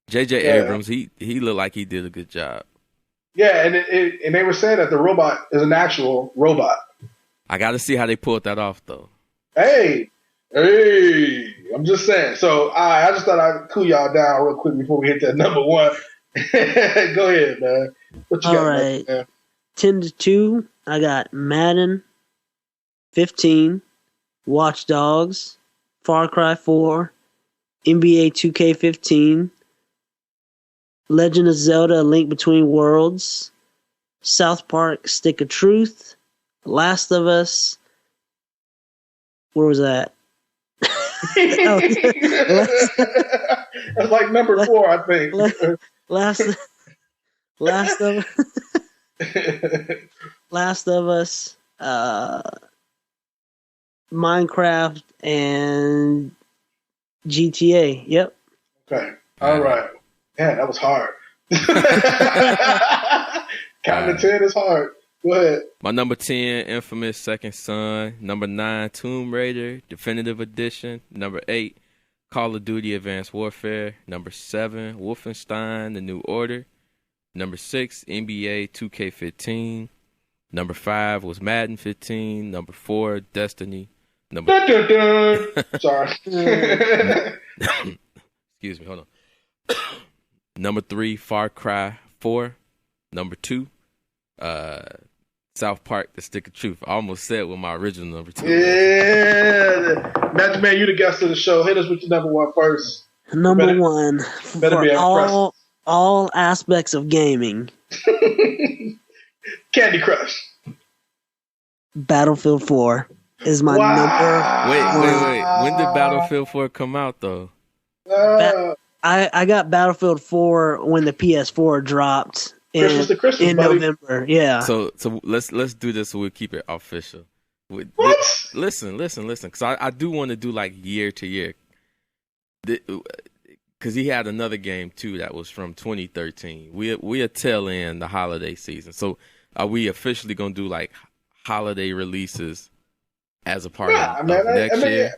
J.J. Abrams, he looked like he did a good job. Yeah, and they were saying that the robot is an actual robot. I got to see how they pulled that off, though. Hey, I'm just saying. So I just thought I'd cool y'all down real quick before we hit that number 1. Go ahead, man. What you got? All right. Man? 10-2. I got Madden 15, Watch Dogs, Far Cry 4, NBA 2K15, Legend of Zelda: A Link Between Worlds, South Park: Stick of Truth, Last of Us. Where was that? That's like number 4, I think. Last of Us, Minecraft, and GTA. Yep. Okay. All right. Yeah, that was hard. Counting to 10 is hard. Go ahead. My number 10, Infamous Second Son. Number 9, Tomb Raider Definitive Edition. Number 8, Call of Duty Advanced Warfare. Number 7, Wolfenstein: The New Order. Number 6, NBA 2K15. Number 5 was Madden 15. Number 4, Destiny. Sorry. Excuse me, hold on. Number 3, Far Cry 4. Number 2, South Park: The Stick of Truth. I almost said with my original number 2. Yeah. Magic Man, you the guest of the show. Hit us with your number 1 first. Number 1 better be for all aspects of gaming. Candy Crush. Battlefield 4 is my number. Wait. When did Battlefield 4 come out, though? I got Battlefield 4 when the PS4 dropped Christmas to Christmas, in buddy. November. Yeah. So let's do this so we'll keep it official. What? Listen, because I do want to do like year to year. Because he had another game too that was from 2013. We are tail end the holiday season. So are we officially gonna do like holiday releases as a part of next year?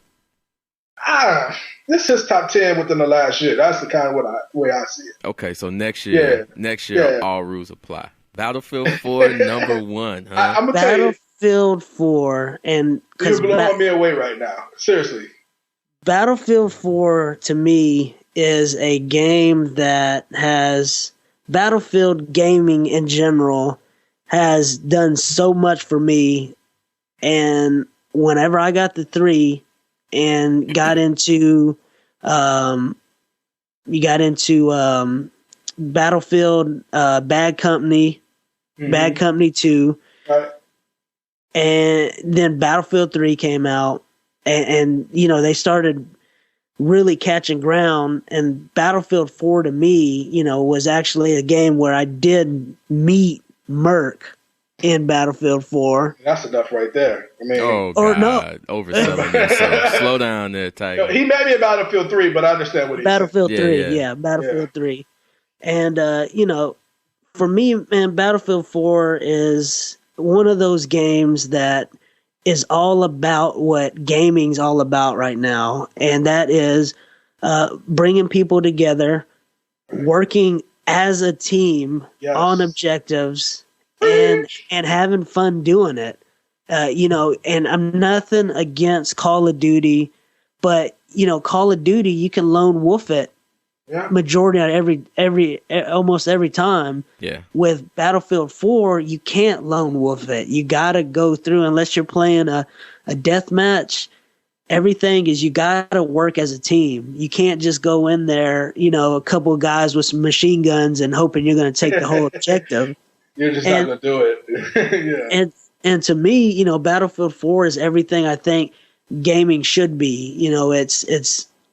This is top 10 within the last year. That's the kind of way I see it. Okay, so next year, all rules apply. Battlefield 4, number 1. Huh? I'm gonna tell you, Battlefield 4, and you're blowing me away right now. Seriously, Battlefield 4 to me is a game that has Battlefield gaming in general has done so much for me. And whenever I got the 3 and got into Battlefield Bad Company, Bad Company 2, right. And then Battlefield 3 came out, and they started really catching ground. And Battlefield 4 to me, was actually a game where I did meet Merc in Battlefield 4. That's enough right there. I mean, overselling yourself. Slow down there, Tiger. He made me a Battlefield 3, but I understand what he Battlefield said. 3, yeah, Battlefield 3. And, for me, man, Battlefield 4 is one of those games that is all about what gaming's all about right now. And that is bringing people together, working as a team on objectives, and having fun doing it. And I'm nothing against Call of Duty, but, Call of Duty, you can lone wolf it. Yeah. Majority of almost every time. Yeah. With Battlefield 4, you can't lone wolf it. You gotta go through, unless you're playing a death match. Everything is you gotta work as a team. You can't just go in there, a couple of guys with some machine guns and hoping you're gonna take the whole objective. You're just not gonna do it. Yeah. And to me, Battlefield 4 is everything I think gaming should be.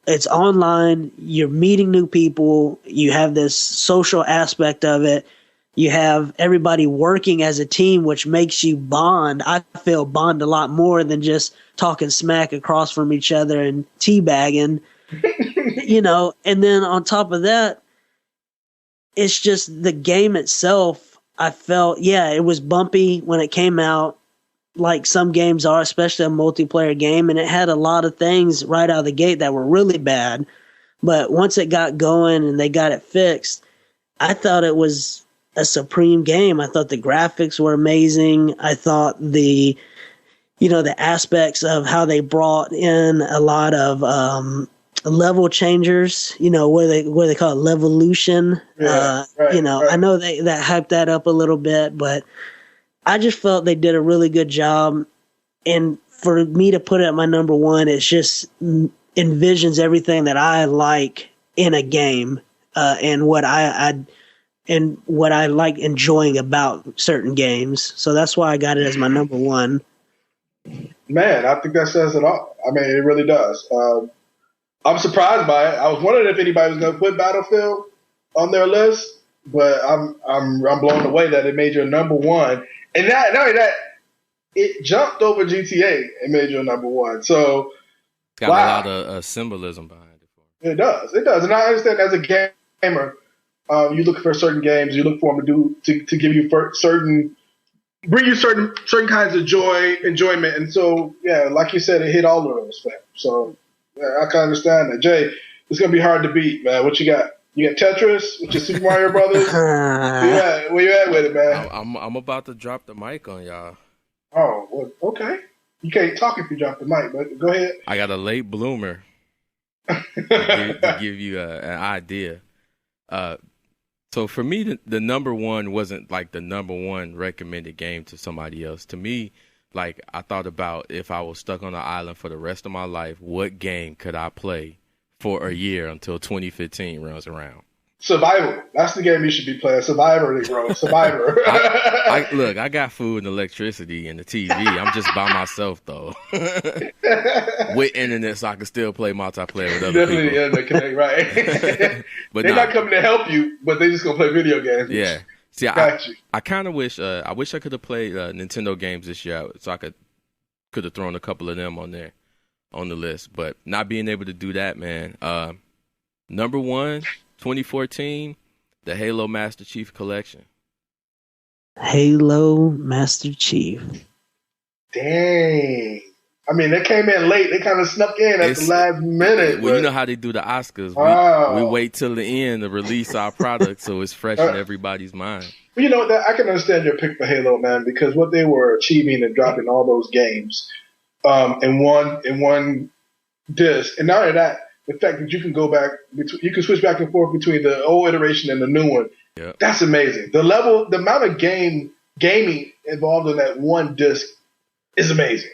It's online. You're meeting new people. You have this social aspect of it. You have everybody working as a team, which makes you bond. I feel bond a lot more than just talking smack across from each other and teabagging, And then on top of that, it's just the game itself. I felt, it was bumpy when it came out, like some games are, especially a multiplayer game, and it had a lot of things right out of the gate that were really bad. But once it got going and they got it fixed, I thought it was a supreme game. I thought the graphics were amazing. I thought the aspects of how they brought in a lot of level changers, what they call it, levolution. Right. I know that hyped that up a little bit, but I just felt they did a really good job. And for me to put it at my number 1, it just envisions everything that I like in a game, and what I like enjoying about certain games. So that's why I got it as my number 1. Man, I think that says it all. I mean, it really does. I'm surprised by it. I was wondering if anybody was going to put Battlefield on their list, but I'm blown away that it made your number 1. And not only that, it jumped over GTA and made your number 1. So it's got a lot of symbolism behind it. It does. And I understand as a gamer, you look for certain games, you look for them to give you bring you certain kinds of enjoyment. And so, like you said, it hit all of those. So I can understand that. Jay, it's gonna be hard to beat, man. What you got? You got Tetris with your Super Mario Brothers? Where you at with it, man? I'm about to drop the mic on y'all. Oh, well, okay. You can't talk if you drop the mic, but go ahead. I got a late bloomer to give you an idea. So for me, the number one wasn't like the number one recommended game to somebody else. To me, like I thought about if I was stuck on an island for the rest of my life, what game could I play for a year until 2015 runs around? Survival. That's the game you should be playing. Survivor, bro. Survivor. Look, I got food and electricity and the TV. I'm just by myself, though. With internet, so I can still play multiplayer with other people. Definitely internet connect, right. But they're not coming to help you, but they just going to play video games. Yeah. See, I kind of wish I could have played Nintendo games this year, so I could have thrown a couple of them on there, on the list. But not being able to do that, man. Number one, 2014, the Halo Master Chief Collection. Halo Master Chief. Dang. I mean, they came in late. They kind of snuck in at the last minute. Well, you know how they do the Oscars. We wait till the end to release our product so it's fresh in everybody's mind. Well, you know, I can understand your pick for Halo, man, because what they were achieving and dropping all those games in one disc. And not only that, the fact that you can go back, you can switch back and forth between the old iteration and the new one. Yep. That's amazing. The amount of gaming involved in that one disc is amazing.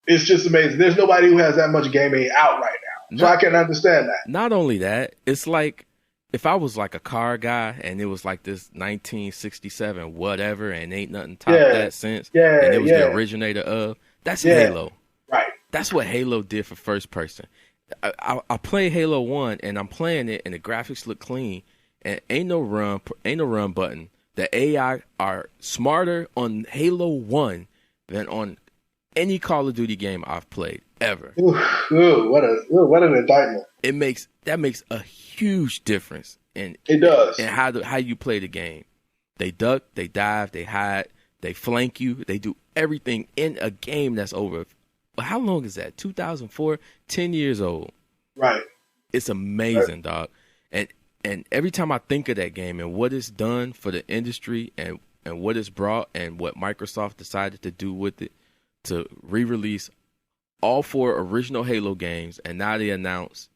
It's just amazing. There's nobody who has that much gaming out right now. So I can understand that. Not only that, it's like if I was like a car guy and it was like this 1967 whatever and ain't nothing top that since, and it was the originator of, that's Halo. Right. That's what Halo did for first person. I play Halo 1 and I'm playing it and the graphics look clean and ain't no run button. The AI are smarter on Halo 1 than on any Call of Duty game I've played ever. What an indictment. That makes a huge difference in how you play the game. They duck, they dive, they hide, they flank you, they do everything in a game that's over. But how long is that? 2004, 10 years old. Right. It's amazing, dog. And every time I think of that game and what it's done for the industry and what it's brought and what Microsoft decided to do with it, to re-release all 4 original Halo games, and now they announce,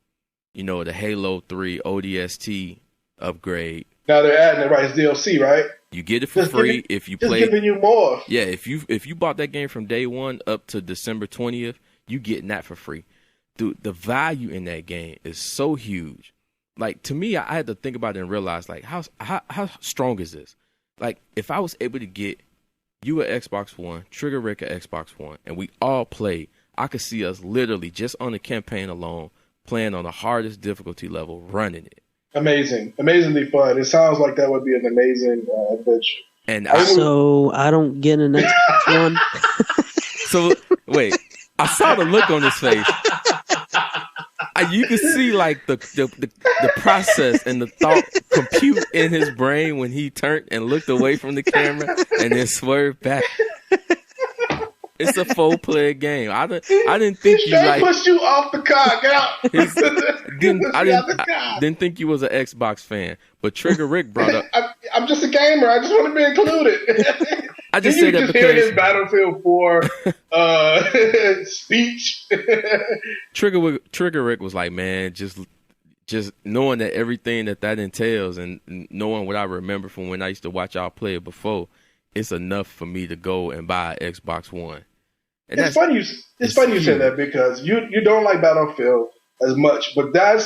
the Halo 3 ODST upgrade. Now they're adding it, right? It's DLC, right? You get it for free if you play. Just giving you more. Yeah, if you bought that game from day one up to December 20th, you getting that for free. Dude, the value in that game is so huge. Like, to me, I had to think about it and realize, like, how strong is this? Like, if I was able to get you an Xbox One, Trigger Rick an Xbox One, and we all played, I could see us literally just on the campaign alone playing on the hardest difficulty level, running it. Amazing. Amazingly fun. It sounds like that would be an amazing adventure. And so I don't get an Xbox One. So, wait. I saw the look on his face. You could see like the process and the thought compute in his brain when he turned and looked away from the camera and then swerved back. It's a 4-player game. I didn't think you like pushed you off the car. Get out. I didn't think you was an Xbox fan, but Trigger Rick brought up. I'm just a gamer. I just want to be included. I just say that because hear his Battlefield 4 speech. Trigger Rick was like, man, just knowing that everything that entails and knowing what I remember from when I used to watch y'all play it before, it's enough for me to go and buy an Xbox One. And it's funny you say that because you don't like Battlefield as much, but that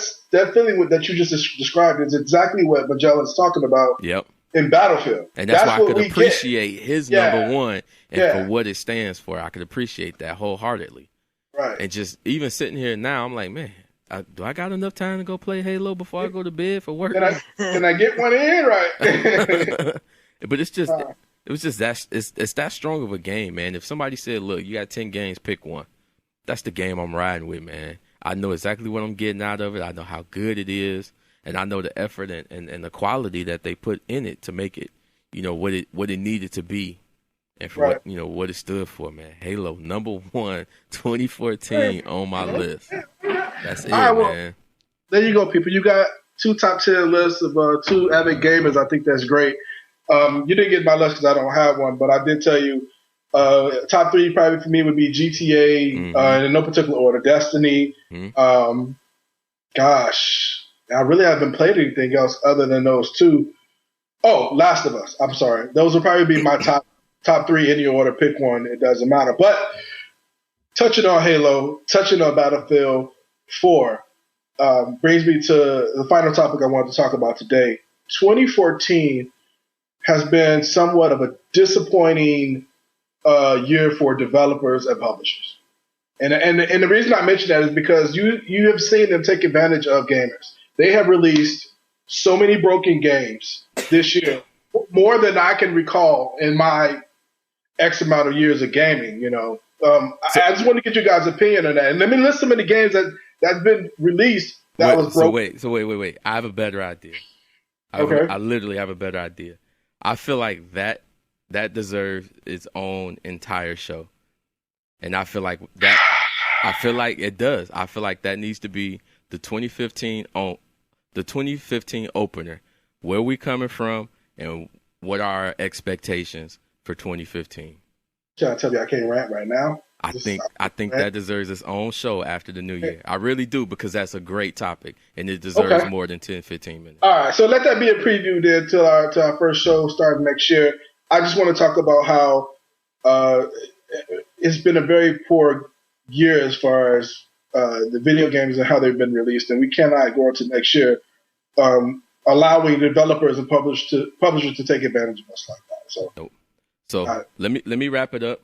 feeling that you just described is exactly what Majellen's talking about. Yep. In Battlefield. And that's why I could appreciate his number one and for what it stands for. I could appreciate that wholeheartedly. Right. And just even sitting here now, I'm like, man, do I got enough time to go play Halo before I go to bed for work? Can I get one in? Right. But it's just, it was just that, it's that strong of a game, man. If somebody said, look, you got 10 games, pick one. That's the game I'm riding with, man. I know exactly what I'm getting out of it. I know how good it is. And I know the effort and the quality that they put in it to make it, what it needed to be, and for what it stood for, man. Halo number 1, 2014 on my list. That's it, All right, well, man. there you go, people. You got 2 top 10 lists of 2 avid gamers. I think that's great. You didn't get my list because I don't have one, but I did tell you top 3 probably for me would be GTA in no particular order. Destiny. Gosh, I really haven't played anything else other than those 2. Oh, Last of Us. I'm sorry. Those will probably be my top 3 in your order. Pick one. It doesn't matter. But touching on Halo, touching on Battlefield 4 brings me to the final topic I wanted to talk about today. 2014 has been somewhat of a disappointing year for developers and publishers. And the reason I mention that is because you have seen them take advantage of gamers. They have released so many broken games this year, more than I can recall in my X amount of years of gaming. You know, I just want to get you guys' opinion on that. And let me list some of the games that's been released that was broken. So wait. I have a better idea. I literally have a better idea. I feel like that deserves its own entire show. And I feel like it does. I feel like that needs to be the 2015 opener. Where we coming from and what are our expectations for 2015? Trying to tell you I can't rant right now. I think that deserves its own show after the new year. I really do, because that's a great topic and it deserves more than 10, 15 minutes. All right, so let that be a preview then to our first show starting next year. I just want to talk about how it's been a very poor year as far as the video games and how they've been released, and we cannot go into next year allowing developers and publishers to take advantage of us like that. So let me wrap it up.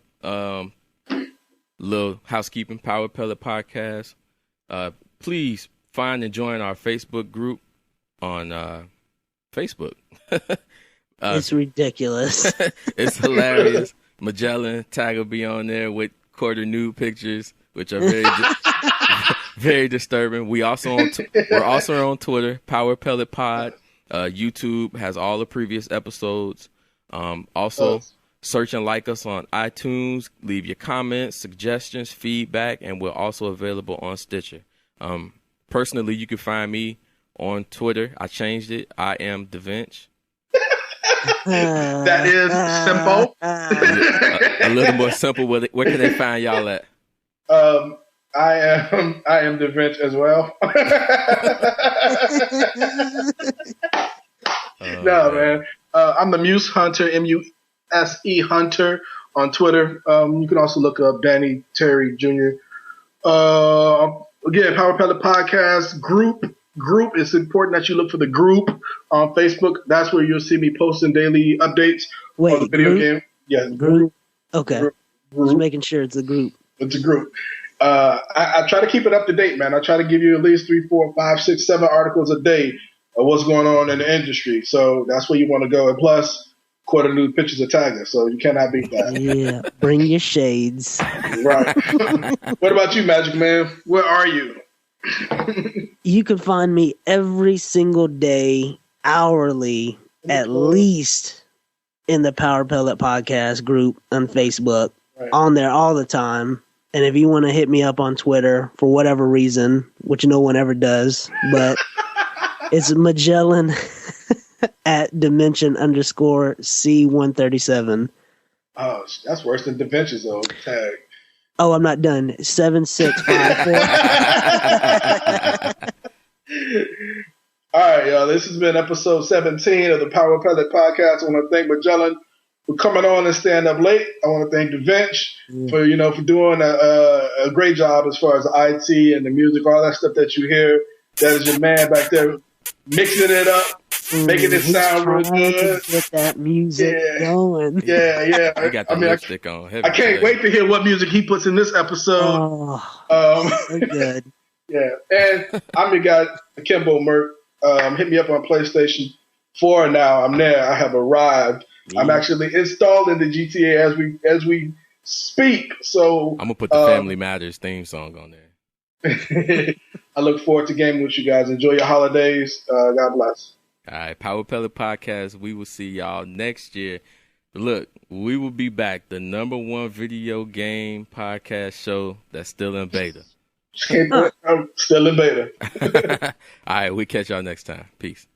Little housekeeping, Power Pellet Podcast. Please find and join our Facebook group on Facebook. It's ridiculous. It's hilarious. Majelen tag will be on there with quarter nude pictures, which are very very disturbing. We're also on Twitter, Power Pellet Pod. YouTube has all the previous episodes. Also, search and like us on iTunes. Leave your comments, suggestions, feedback, and we're also available on Stitcher. Personally, you can find me on Twitter. I changed it. I am Davench. That is simple. A little more simple. Where can they find y'all at? I am Davench as well. Man. I'm the Muse Hunter, MUSE Hunter on Twitter. You can also look up Danny Terry Jr. Again, Power Pellet Podcast group. It's important that you look for the group on Facebook. That's where you'll see me posting daily updates on the video game. Yeah, group. Okay. Group. Just making sure it's a group. It's a group. I try to keep it up to date, man. I try to give you at least 3, 4, 5, 6, 7 articles a day of what's going on in the industry. So that's where you want to go. And plus, quarter nude pictures of Tiger. So you cannot beat that. Yeah, bring your shades. Right. What about you, Magic Man? Where are you? You can find me every single day, hourly, at least in the Power Pellet Podcast group on Facebook. Right. On there all the time. And if you want to hit me up on Twitter for whatever reason, which no one ever does, but it's Majelen at Dimension_C137. Oh, that's worse than Davench's old tag. Oh, I'm not done. 7654. All right, y'all. This has been episode 17 of the Power Pellet Podcast. I want to thank Majelen for coming on and staying up late. I want to thank Davench for doing a great job as far as the IT and the music, all that stuff that you hear. That is your man back there mixing it up, making it sound real good. Get that music going. Yeah. I got the lipstick on. I can't wait to hear what music he puts in this episode. So good. Yeah, and I'm your guy, Kimbo Merc. Hit me up on PlayStation 4 now. I'm there. I have arrived. Yeah. I'm actually installed in the GTA as we speak. So I'm gonna put the Family Matters theme song on there. I look forward to gaming with you guys. Enjoy your holidays. God bless. All right, Power Pellet Podcast. We will see y'all next year. Look, we will be back. The #1 video game podcast show that's still in beta. Just can't do it. I'm still in beta. All right, we catch y'all next time. Peace.